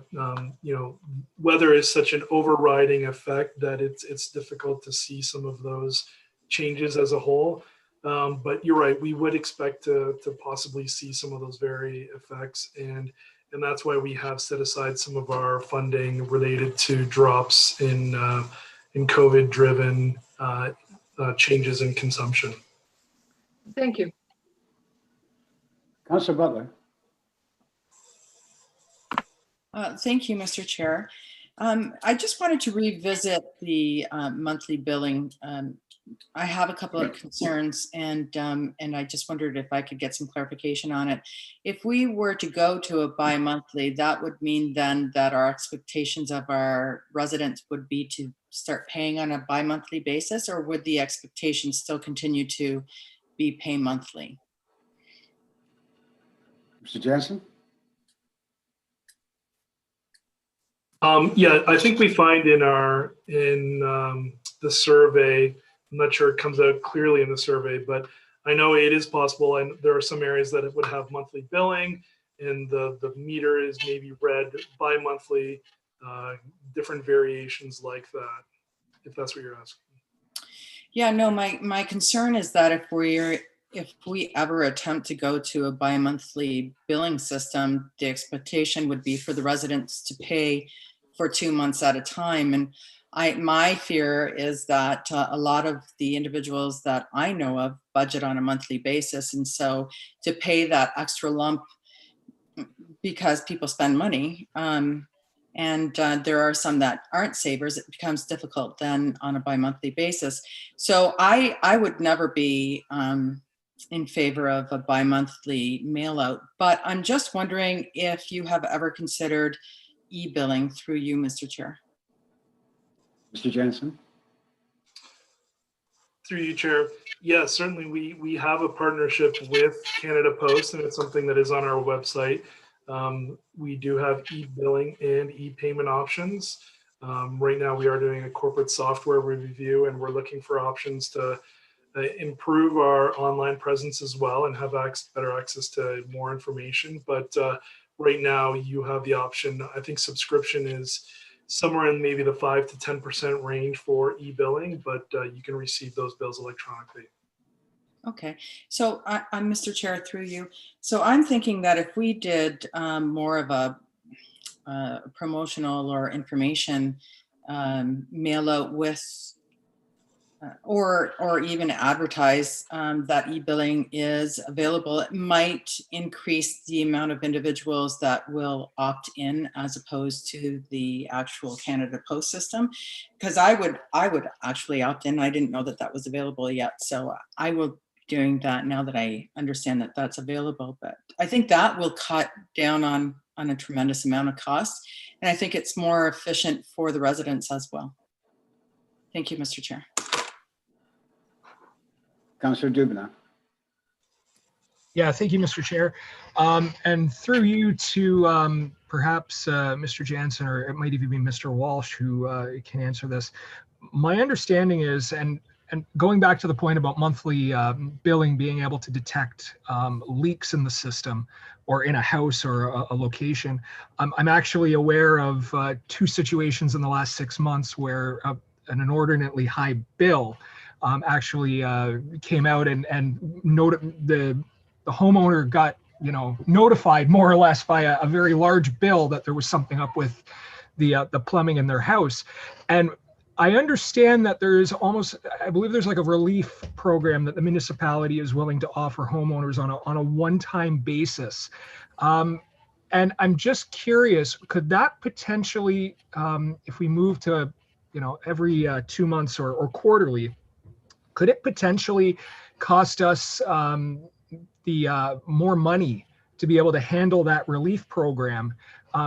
weather is such an overriding effect that it's difficult to see some of those changes as a whole. But you're right, we would expect to possibly see some of those very effects. And that's why we have set aside some of our funding related to drops in COVID-driven changes in consumption. Thank you. Councillor Butler. Thank you, Mr. Chair. I just wanted to revisit the monthly billing. I have a couple of concerns, and I just wondered if I could get some clarification on it. If we were to go to a bi-monthly, that would mean then that our expectations of our residents would be to start paying on a bi-monthly basis, or would the expectations still continue to be pay monthly? Mr. Jansen. Yeah, I think we find in the survey, I'm not sure it comes out clearly in the survey, but I know it is possible, and there are some areas that it would have monthly billing, and the meter is maybe read bi-monthly, different variations like that, if that's what you're asking. Yeah, no, my concern is that if we ever attempt to go to a bi-monthly billing system, the expectation would be for the residents to pay for 2 months at a time. And my fear is that a lot of the individuals that I know of budget on a monthly basis. And so to pay that extra lump because people spend money, and there are some that aren't savers, it becomes difficult then on a bi-monthly basis. So I would never be in favor of a bi-monthly mail out, but I'm just wondering if you have ever considered e-billing through you, Mr. Chair. Mr. Jansen. Through you, Chair. Yeah, certainly we have a partnership with Canada Post, and it's something that is on our website. We do have e-billing and e-payment options. Right now we are doing a corporate software review, and we're looking for options to improve our online presence as well and have better access to more information. But right now you have the option. I think subscription is somewhere in maybe the 5 to 10% range for e-billing, but you can receive those bills electronically. Okay, so I'm Mr. Chair, through you. So I'm thinking that if we did more of a promotional or information mail out with or even advertise that e-billing is available, it might increase the amount of individuals that will opt in as opposed to the actual Canada Post system. Because I would actually opt in. I didn't know that was available yet, so I will be doing that now that I understand that that's available. But I think that will cut down on a tremendous amount of cost, and I think it's more efficient for the residents as well. Thank you, Mr. Chair. Councillor Dubanow. Yeah, thank you, Mr. Chair. And through you to perhaps Mr. Jansen, or it might even be Mr. Walsh who can answer this. My understanding is, and going back to the point about monthly billing being able to detect leaks in the system or in a house or a location, I'm actually aware of 2 situations in the last 6 months where an inordinately high bill actually came out and the homeowner got notified more or less by a very large bill that there was something up with the plumbing in their house. And I understand that there is I believe there's like a relief program that the municipality is willing to offer homeowners on a one-time basis. And I'm just curious, could that potentially, if we move to every 2 months or quarterly, could it potentially cost us the more money to be able to handle that relief program?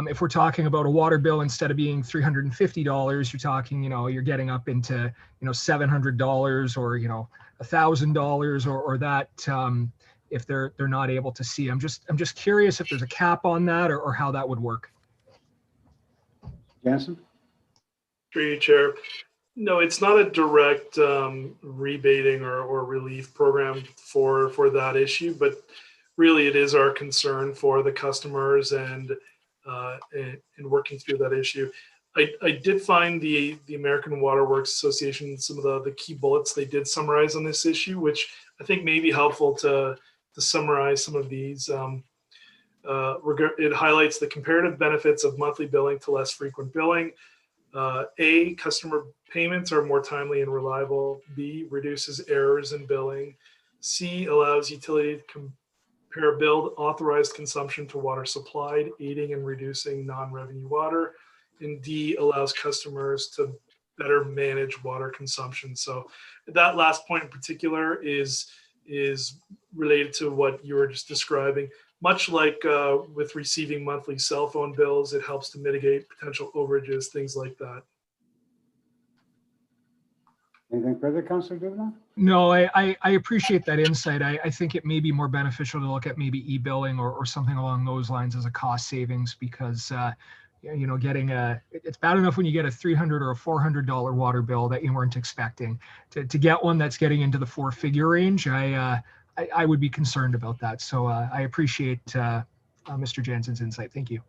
If we're talking about a water bill, instead of being $350, you're talking, you're getting up into, $700 or, $1,000 or that, if they're not able to see. I'm just curious if there's a cap on that or how that would work. Jansen. Through you, Chair. No, it's not a direct rebating or relief program for that issue, but really it is our concern for the customers and working through that issue. I did find the American Water Works Association, some of the key bullets they did summarize on this issue, which I think may be helpful to summarize some of these. It highlights the comparative benefits of monthly billing to less frequent billing. A, customer payments are more timely and reliable. B, reduces errors in billing. C, allows utility to compare billed authorized consumption to water supplied, aiding and reducing non-revenue water. And D, allows customers to better manage water consumption. So that last point in particular is related to what you were just describing. Much like with receiving monthly cell phone bills, it helps to mitigate potential overages, things like that. Anything further, Councillor Dubanow? No, I appreciate that insight. I think it may be more beneficial to look at maybe e-billing or something along those lines as a cost savings, because getting it's bad enough when you get a $300 or a $400 water bill that you weren't expecting. To get one that's getting into the 4-figure range, I would be concerned about that. So I appreciate Mr. Jansen's insight. Thank you.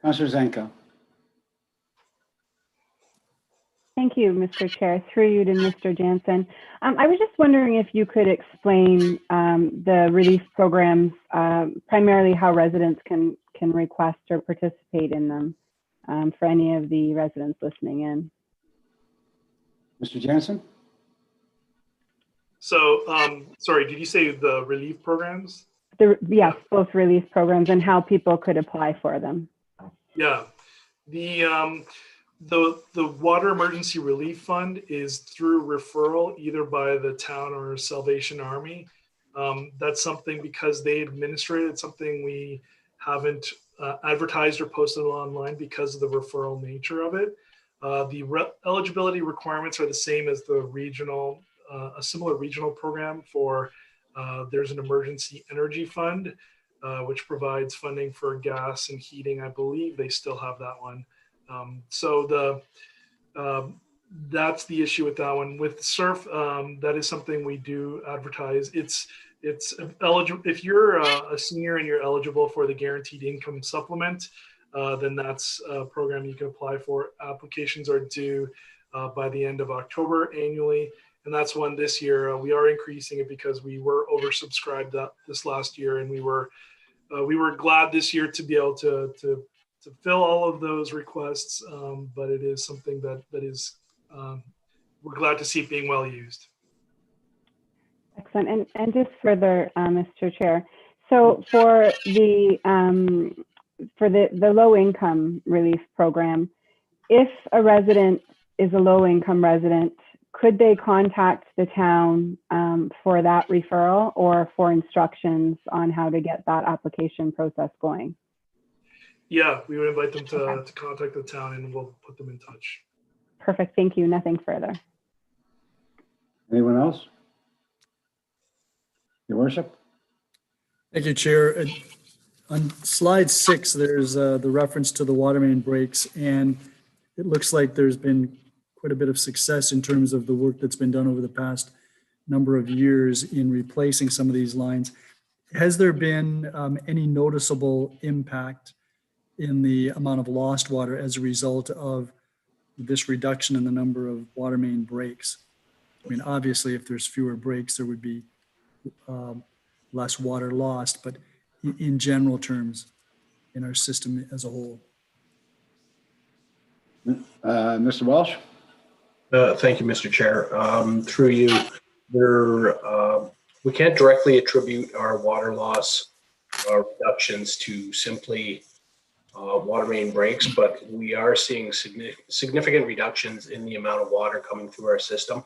Councillor Zanko. Thank you, Mr. Chair. Through you to Mr. Jansen. I was just wondering if you could explain the relief programs, primarily how residents can request or participate in them for any of the residents listening in. Mr. Jansen? So, sorry, did you say the relief programs? Yes, both relief programs and how people could apply for them. Yeah, the Water Emergency Relief Fund is through referral either by the town or Salvation Army. That's something, because they administer it, it's something we haven't advertised or posted online because of the referral nature of it. The eligibility requirements are the same as the regional, a similar regional program for, there's an emergency energy fund, which provides funding for gas and heating. I believe they still have that one. That's the issue with that one. With SURF, that is something we do advertise. It's eligible if you're a senior and you're eligible for the guaranteed income supplement, then that's a program you can apply for. Applications are due by the end of October annually, and that's one this year. We are increasing it because we were oversubscribed this last year, and we were glad this year to be able to fill all of those requests, but it is something that is, we're glad to see it being well used. Excellent. And just further, Mr. Chair, so for the low income relief program, if a resident is a low income resident, could they contact the town for that referral or for instructions on how to get that application process going? Yeah, we would invite them to contact the town, and we'll put them in touch. Perfect. Thank you. Nothing further. Anyone else? Your Worship? Thank you, Chair. On slide 6, there's the reference to the water main breaks, and it looks like there's been quite a bit of success in terms of the work that's been done over the past number of years in replacing some of these lines. Has there been any noticeable impact in the amount of lost water as a result of this reduction in the number of water main breaks? I mean, obviously, if there's fewer breaks, there would be less water lost, but in general terms, in our system as a whole. Mr. Walsh? Thank you, Mr. Chair. Through you, we can't directly attribute our water loss reductions to simply water main breaks, but we are seeing significant reductions in the amount of water coming through our system,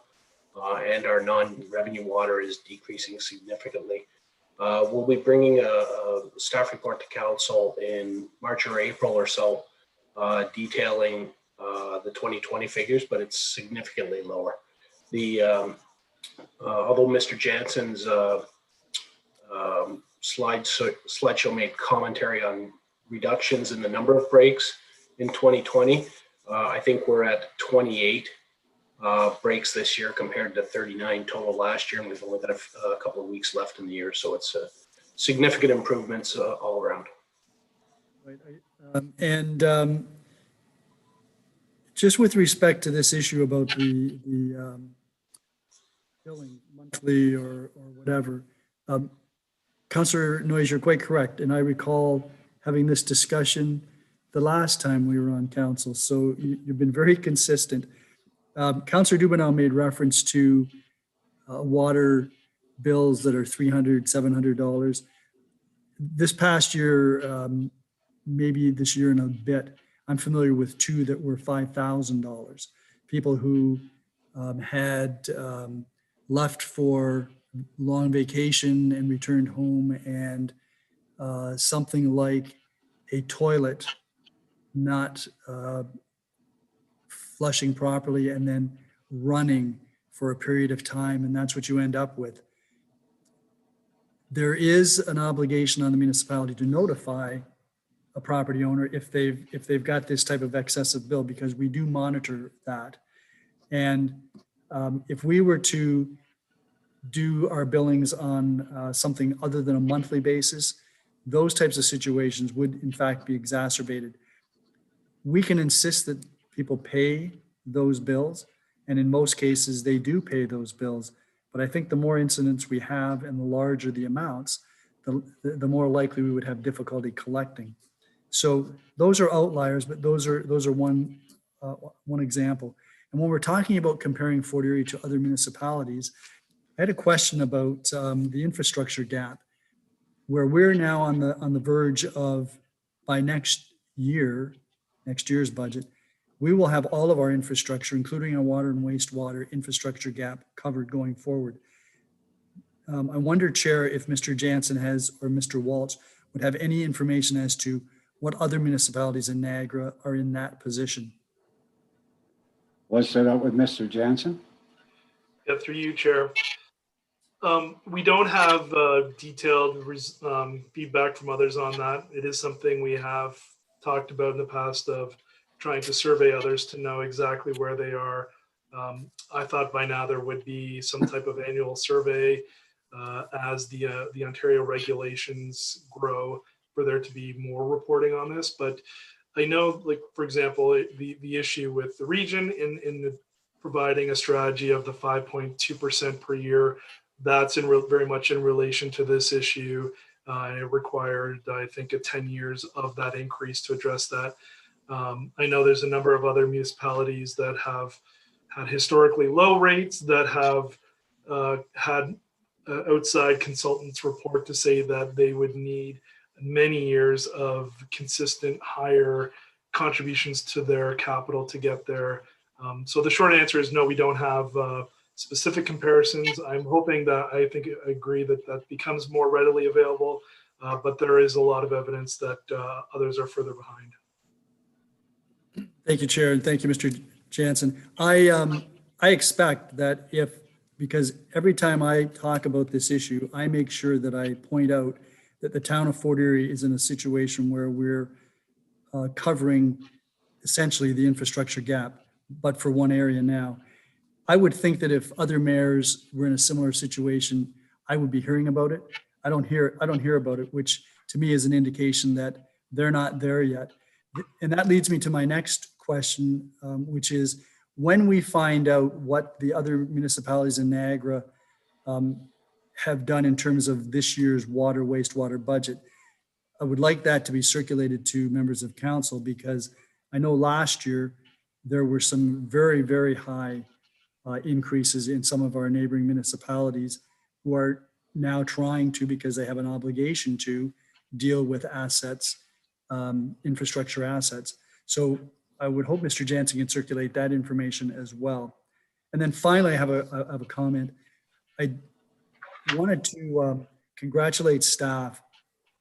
and our non-revenue water is decreasing significantly. We'll be bringing a staff report to council in March or April or so, detailing the 2020 figures, but it's significantly lower. Although Mr. Jansen's slideshow made commentary on reductions in the number of breaks in 2020, I think we're at 28 breaks this year compared to 39 total last year, and we've only got a couple of weeks left in the year, so it's significant improvements all around. Right, and just with respect to this issue about the billing monthly or whatever, Councillor Noyes, you're quite correct, and I recall having this discussion the last time we were on council, so you've been very consistent. Councillor Dubanow made reference to water bills that are $300, $700. This past year, maybe this year and a bit, I'm familiar with two that were $5,000. People who had left for long vacation and returned home, and something like a toilet not flushing properly and then running for a period of time, and that's what you end up with. There is an obligation on the municipality to notify a property owner if they've got this type of excessive bill, because we do monitor that. And if we were to do our billings on something other than a monthly basis, those types of situations would in fact be exacerbated. We can insist that people pay those bills, and in most cases they do pay those bills. But I think the more incidents we have and the larger the amounts, the more likely we would have difficulty collecting. So those are outliers, but those are one example. And when we're talking about comparing Fort Erie to other municipalities, I had a question about the infrastructure gap, where we're now on the verge of, by next year's budget, we will have all of our infrastructure, including our water and wastewater infrastructure gap, covered going forward. I wonder, Chair, if Mr. Jansen has, or Mr. Walsh would have any information as to what other municipalities in Niagara are in that position. Let's start out with Mr. Jansen. Yeah, through you, Chair. We don't have detailed feedback from others on that. It is something we have talked about in the past, of trying to survey others to know exactly where they are. I thought by now there would be some type of annual survey as the Ontario regulations grow, for there to be more reporting on this. But I know, like, for example, the issue with the region in providing a strategy of the 5.2% per year, that's very much in relation to this issue. It required, I think, 10 years of that increase to address that. I know there's a number of other municipalities that have had historically low rates, that have had outside consultants report to say that they would need many years of consistent higher contributions to their capital to get there. So the short answer is no, we don't have specific comparisons. I'm hoping that, I agree that becomes more readily available, but there is a lot of evidence that others are further behind. Thank you, Chair, and thank you, Mr. Jansen. I expect that because every time I talk about this issue, I make sure that I point out that the town of Fort Erie is in a situation where we're covering essentially the infrastructure gap, but for one area now. I would think that if other mayors were in a similar situation, I would be hearing about it. I don't hear about it, which to me is an indication that they're not there yet. And that leads me to my next question, which is, when we find out what the other municipalities in Niagara have done in terms of this year's water, wastewater budget, I would like that to be circulated to members of council, because I know last year there were some very, very high increases in some of our neighboring municipalities who are now trying to, because they have an obligation to, deal with assets, infrastructure assets. So I would hope Mr. Jansen can circulate that information as well. And then finally, I have a comment. I wanted to congratulate staff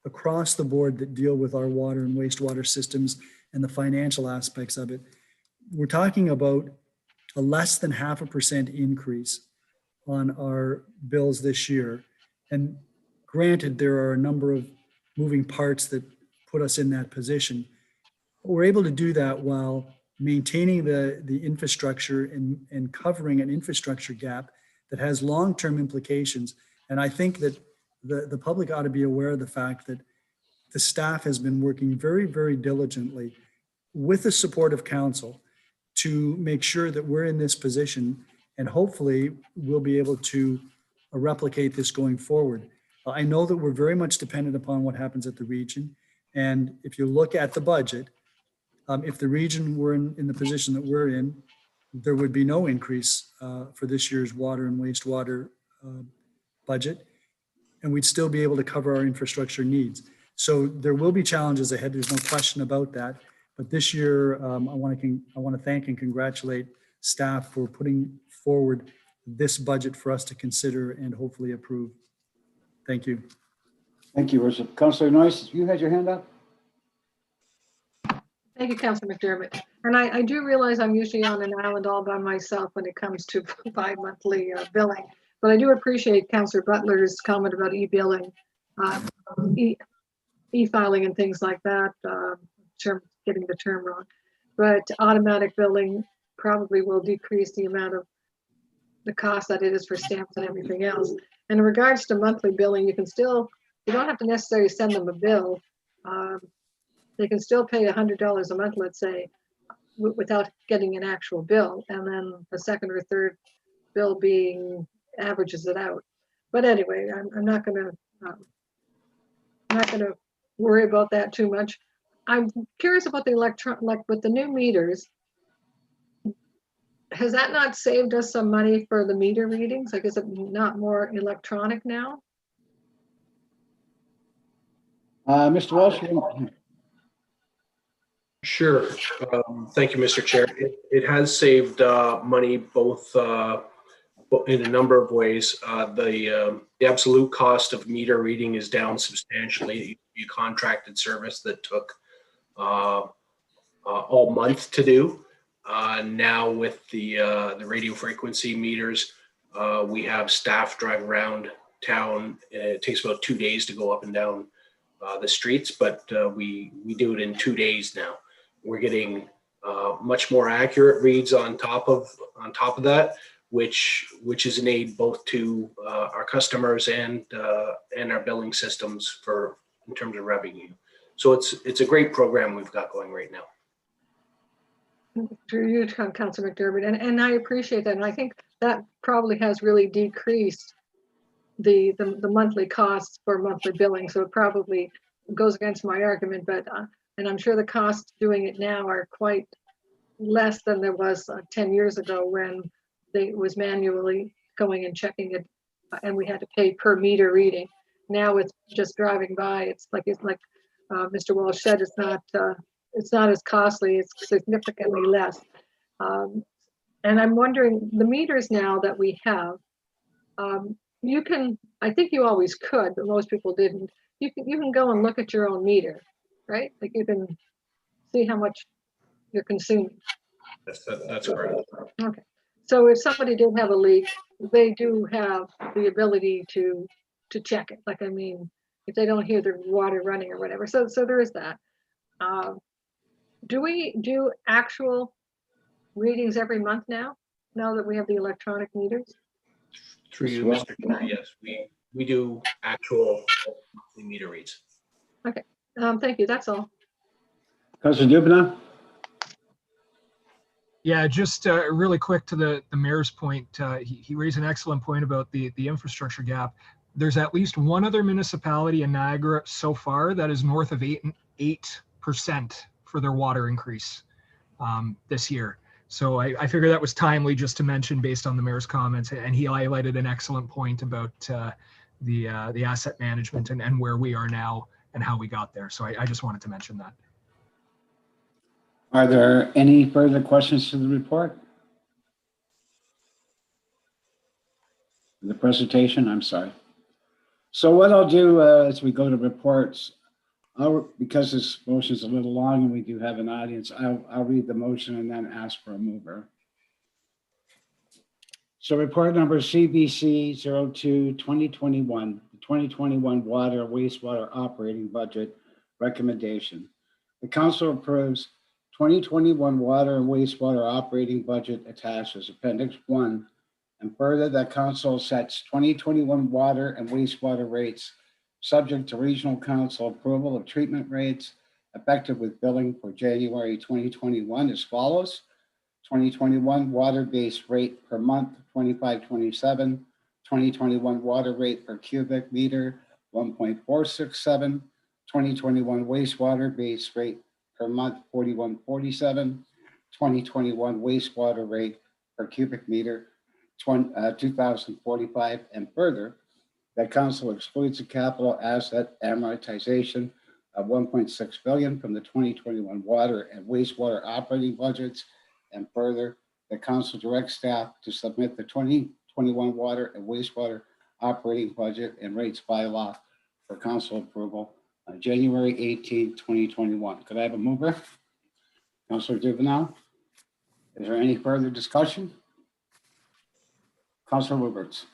across the board that deal with our water and wastewater systems and the financial aspects of it. We're talking about a less than 0.5% increase on our bills this year. And granted, there are a number of moving parts that put us in that position. But we're able to do that while maintaining the infrastructure and covering an infrastructure gap that has long-term implications. And I think that the public ought to be aware of the fact that the staff has been working very, very diligently with the support of council to make sure that we're in this position, and hopefully we'll be able to replicate this going forward. I know that we're very much dependent upon what happens at the region. And if you look at the budget, if the region were in the position that we're in, there would be no increase for this year's water and wastewater budget, and we'd still be able to cover our infrastructure needs. So there will be challenges ahead. There's no question about that. But this year, I want to thank and congratulate staff for putting forward this budget for us to consider and hopefully approve. Thank you. Thank you, Worship. Councillor Noyes, you had your hand up? Thank you, Councillor McDermott. And I do realize I'm usually on an island all by myself when it comes to bi-monthly billing, but I do appreciate Councillor Butler's comment about e-billing, e-filing and things like that, getting the term wrong. But automatic billing probably will decrease the amount of the cost that it is for stamps and everything else. And in regards to monthly billing, you don't have to necessarily send them a bill. They can still pay $100 a month, let's say, without getting an actual bill. And then the second or third bill averages it out. But anyway, I'm not gonna worry about that too much. I'm curious about with the new meters. Has that not saved us some money for the meter readings? Like, is it not more electronic now? Mr. Walsh? Sure. Thank you, Mr. Chair. It has saved money both in a number of ways. The absolute cost of meter reading is down substantially. You contracted service that took all month to do. Now with the radio frequency meters, we have staff drive around town. It takes about 2 days to go up and down the streets, but we do it in 2 days now. We're getting much more accurate reads on top of that, which is an aid both to our customers and our billing systems in terms of revenue. So it's a great program we've got going right now. Through you, Councillor McDermott, and I appreciate that, and I think that probably has really decreased the monthly costs for monthly billing. So it probably goes against my argument, but and I'm sure the costs doing it now are quite less than there was 10 years ago when it was manually going and checking it, and we had to pay per meter reading. Now it's just driving by. It's like Mr. Walsh said, it's not as costly. It's significantly less. And I'm wondering, the meters now that we have, you can, I think you always could, but most people didn't. You can go and look at your own meter, right? Like you can see how much you're consuming. That's correct. Okay. So if somebody did have a leak, they do have the ability to check it. Like, I mean, if they don't hear the water running or whatever. So there is that. Do we do actual readings every month now that we have the electronic meters? Through you, Mr. Chair, yes, we do actual monthly meter reads. Okay, thank you, that's all. Councillor Dubanow? Yeah, just really quick to the mayor's point. He raised an excellent point about the infrastructure gap. There's at least one other municipality in Niagara so far that is north of 8% for their water increase this year. So I figure that was timely just to mention based on the mayor's comments, and he highlighted an excellent point about the asset management and where we are now and how we got there. So I just wanted to mention that. Are there any further questions to the report? The presentation, I'm sorry. So what I'll do as we go to reports, because this motion is a little long and we do have an audience, I'll read the motion and then ask for a mover. So report number CBC 02-2021, the 2021 water wastewater operating budget recommendation. The council approves 2021 water and wastewater operating budget attached as Appendix 1, and further that council sets 2021 water and wastewater rates subject to regional council approval of treatment rates effective with billing for January 2021 as follows. 2021 water-based rate per month, 25.27. 2021 water rate per cubic meter, 1.467. 2021 wastewater base rate per month, 41.47. 2021 wastewater rate per cubic meter, 2,045. And further, that council excludes the capital asset amortization of 1.6 billion from the 2021 water and wastewater operating budgets. And further, the council directs staff to submit the 2021 water and wastewater operating budget and rates bylaw for council approval on January 18, 2021. Could I have a mover? Councillor Dubanow. Is there any further discussion? Councillor Lubberts.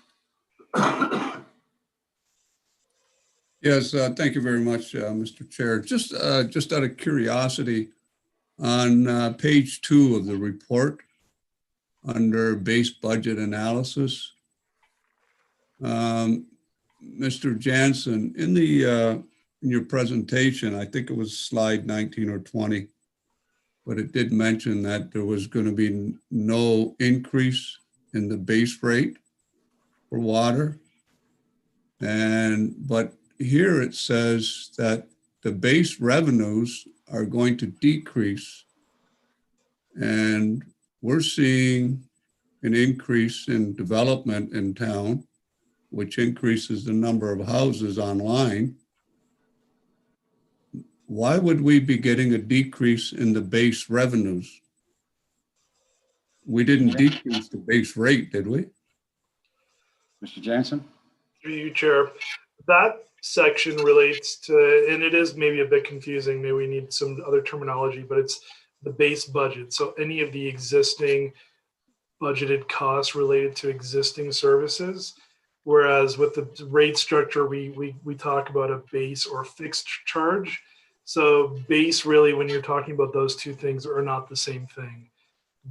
Yes, thank you very much, Mr. Chair. Just out of curiosity, on page 2 of the report, under base budget analysis, Mr. Jansen, in your presentation, I think it was slide 19 or 20, but it did mention that there was going to be no increase in the base rate for water. But here it says that the base revenues are going to decrease, and we're seeing an increase in development in town, which increases the number of houses online. Why would we be getting a decrease in the base revenues? We didn't decrease the base rate, did we? Mr. Jansen. Through you, Chair. That section relates to, and it is maybe a bit confusing, maybe we need some other terminology, but it's the base budget. So any of the existing budgeted costs related to existing services, whereas with the rate structure, we talk about a base or fixed charge. So base really, when you're talking about those two things, are not the same thing.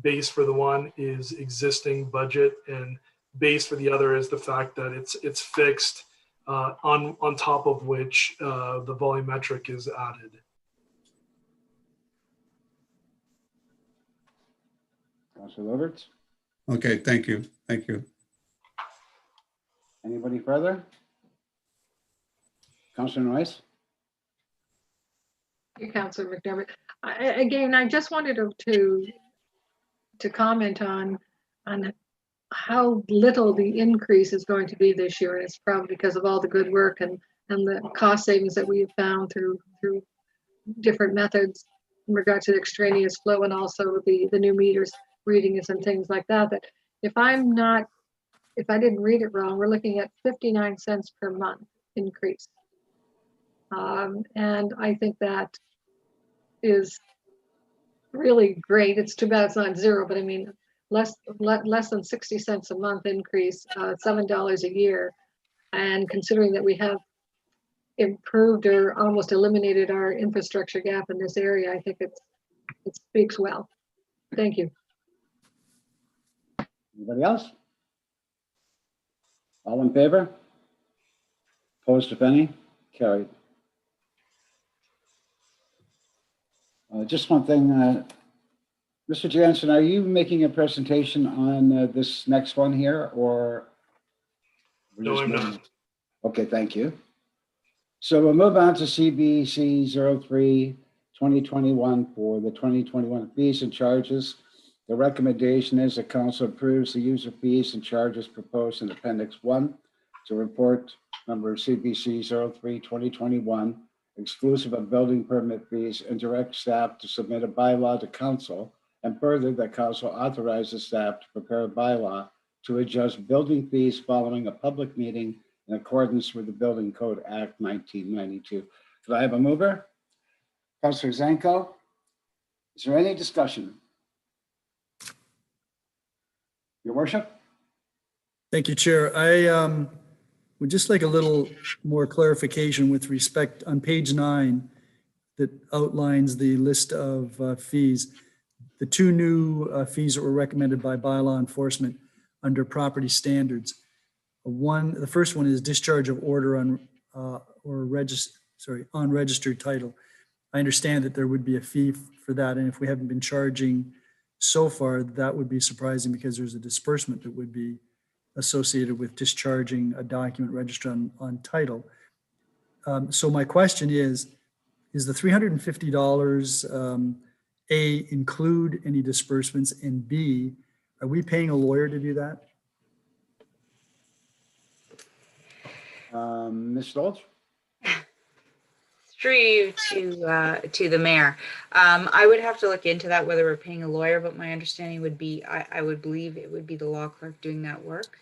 Base for the one is existing budget, and base for the other is the fact that it's fixed on top of which the volumetric is added. Councillor Lubberts. Okay, thank you. Thank you. Anybody further? Councillor Noyes. Councillor McDermott. Again, I just wanted to comment on how little the increase is going to be this year. And it's probably because of all the good work and the cost savings that we have found through different methods in regard to the extraneous flow, and also the new meters readings and things like that. That if I didn't read it wrong, we're looking at 59 cents per month increase. And I think that is really great. It's too bad it's not zero, but I mean, less than 60 cents a month increase, $7 a year. And considering that we have improved or almost eliminated our infrastructure gap in this area, I think it speaks well. Thank you. Anybody else? All in favor? Opposed, if any? Carried. Just one thing, Mr. Jansen, are you making a presentation on this next one here, or? No, I'm not. Okay, thank you. So we'll move on to CBC 03 2021 for the 2021 fees and charges. The recommendation is that council approves the user fees and charges proposed in Appendix 1 to report number CBC 03 2021, exclusive of building permit fees, and direct staff to submit a bylaw to council, and further that council authorizes staff to prepare a bylaw to adjust building fees following a public meeting in accordance with the Building Code Act 1992. Could I have a mover? Councillor Zanko. Is there any discussion? Your worship. Thank you, Chair. I would just like a little more clarification with respect on page 9, that outlines the list of fees. The two new fees that were recommended by bylaw enforcement under property standards. The first one is discharge of order on on registered title. I understand that there would be a fee for that, and if we haven't been charging so far, that would be surprising because there's a disbursement that would be associated with discharging a document registered on title. So my question is the $350 A, include any disbursements, and B, are we paying a lawyer to do that? Ms. Stoltz? Through you to the mayor. I would have to look into that, whether we're paying a lawyer, but my understanding would be, I would believe it would be the law clerk doing that work.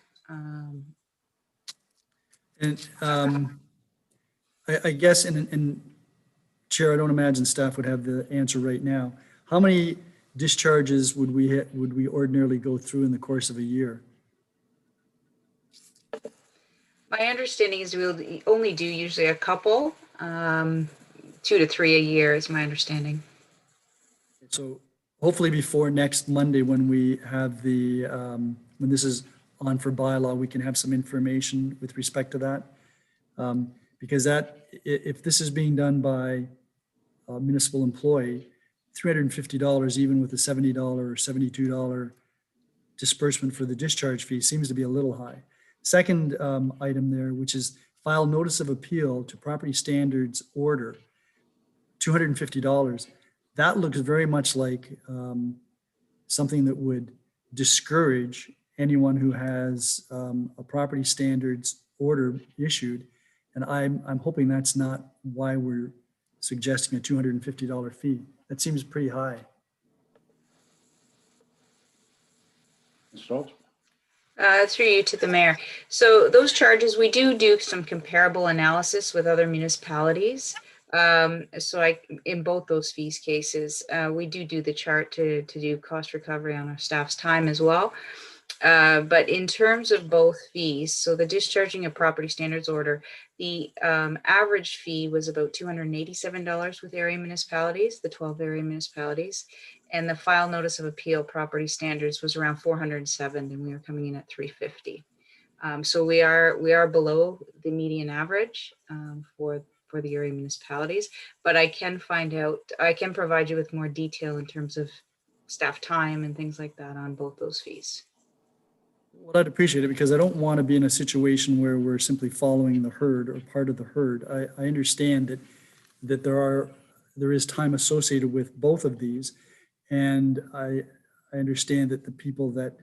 And I guess, and Chair, I don't imagine staff would have the answer right now. How many discharges would we ordinarily go through in the course of a year? My understanding is we'll only do usually a couple, 2 to 3 a year is my understanding. So hopefully before next Monday, when we have the, when this is on for bylaw, we can have some information with respect to that. Because if this is being done by a municipal employee, $350, even with a $70 or $72 disbursement for the discharge fee, seems to be a little high. Second item there, which is file notice of appeal to property standards order, $250. That looks very much like something that would discourage anyone who has a property standards order issued. And I'm hoping that's not why we're suggesting a $250 fee. That seems pretty high. Ms. Stoltz? Through you to the mayor. So those charges, we do some comparable analysis with other municipalities. So in both those fees cases, we do the chart to do cost recovery on our staff's time as well. But in terms of both fees, so the discharging of property standards order, the average fee was about $287 with area municipalities, the 12 area municipalities. And the file notice of appeal property standards was around 407, and we were coming in at 350. So we are below the median average for the area municipalities, but I can provide you with more detail in terms of staff time and things like that on both those fees. Well, I'd appreciate it because I don't want to be in a situation where we're simply following the herd or part of the herd. I understand that there is time associated with both of these. And I understand that the people that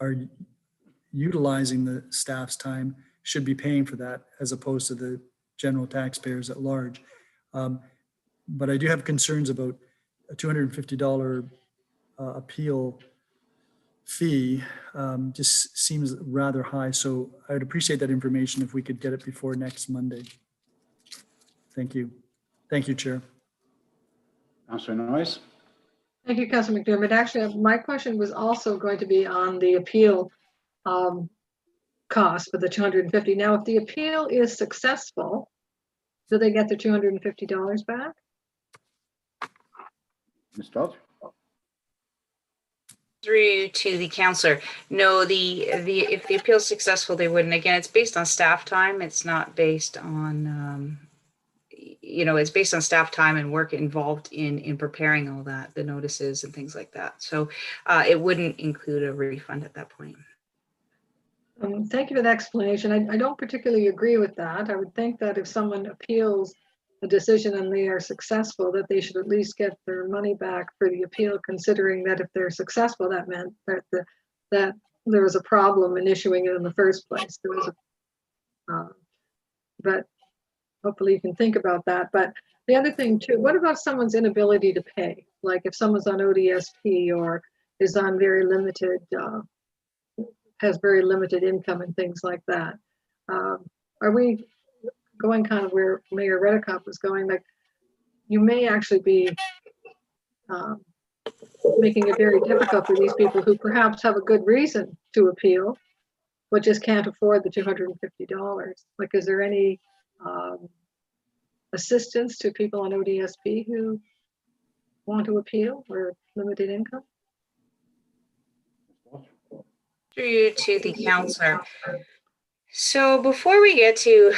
are utilizing the staff's time should be paying for that as opposed to the general taxpayers at large. But I do have concerns about a $250 appeal fee. Just seems rather high. So I would appreciate that information if we could get it before next Monday. Thank you. Thank you, Chair. Councillor Noyes? Thank you, Councillor McDermott. Actually, my question was also going to be on the appeal cost for the $250. Now, if the appeal is successful, do they get the $250 back? Ms. Stoltz? Through to the councillor. No, if the appeal is successful, they wouldn't. Again, it's based on staff time. It's not based on it's based on staff time and work involved in preparing all that, the notices and things like that. So it wouldn't include a refund at that point. Thank you for the explanation. I don't particularly agree with that. I would think that if someone appeals a decision and they are successful, that they should at least get their money back for the appeal, considering that if they're successful, that meant that that there was a problem in issuing it in the first place. There was but hopefully you can think about that. But the other thing too, what about someone's inability to pay? Like if someone's on ODSP or is on very limited, has very limited income and things like that. Are we going kind of where Mayor Redekop was going? Like you may actually be making it very difficult for these people who perhaps have a good reason to appeal, but just can't afford the $250. Like, is there any assistance to people on ODSP who want to appeal or limited income? Through you to the counselor. So before we get to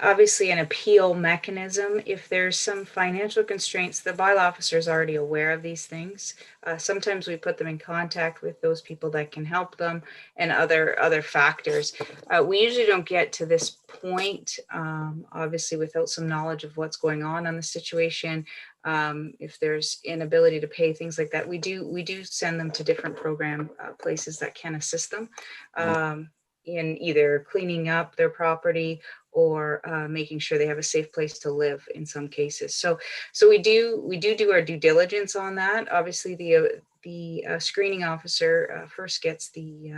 obviously an appeal mechanism, if there's some financial constraints, the bylaw officer is already aware of these things. Sometimes we put them in contact with those people that can help them and other factors. We usually don't get to this point, obviously, without some knowledge of what's going on the situation. If there's inability to pay, things like that, we do send them to different program places that can assist them. In either cleaning up their property or making sure they have a safe place to live in some cases. So we do our due diligence on that. Obviously, the screening officer first gets the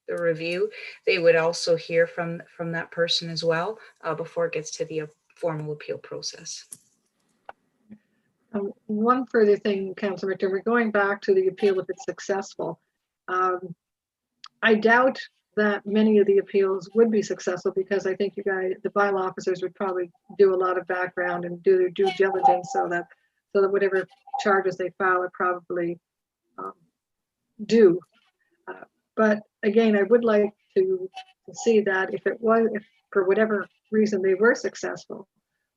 review. They would also hear from that person as well before it gets to the formal appeal process. One further thing, Councillor McDermott, going back to the appeal if it's successful. I doubt that many of the appeals would be successful because I think you guys, the bylaw officers, would probably do a lot of background and do their due diligence so that whatever charges they file are probably due. But again, I would like to see that if for whatever reason they were successful,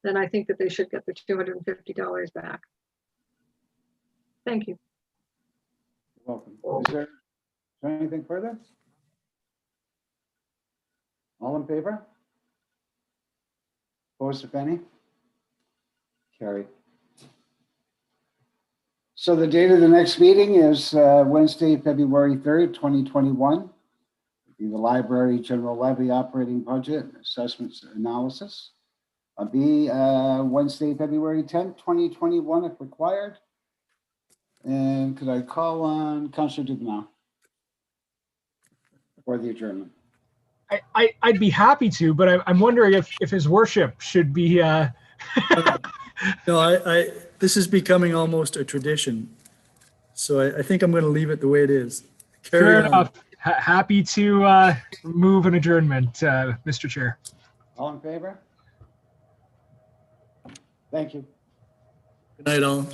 then I think that they should get the $250 back. Thank you. You're welcome. Is there anything further? All in favor? Opposed, if any? Carried. So the date of the next meeting is Wednesday, February 3rd, 2021. Be the library general levy operating budget assessments analysis. I'll be Wednesday, February 10th, 2021 if required. And could I call on Councillor Dubanow for the adjournment? I'd be happy to, but I'm wondering if his worship should be. No, this is becoming almost a tradition. So I think I'm going to leave it the way it is. Fair enough. Happy to move an adjournment, Mr. Chair. All in favor? Thank you. Good night, all.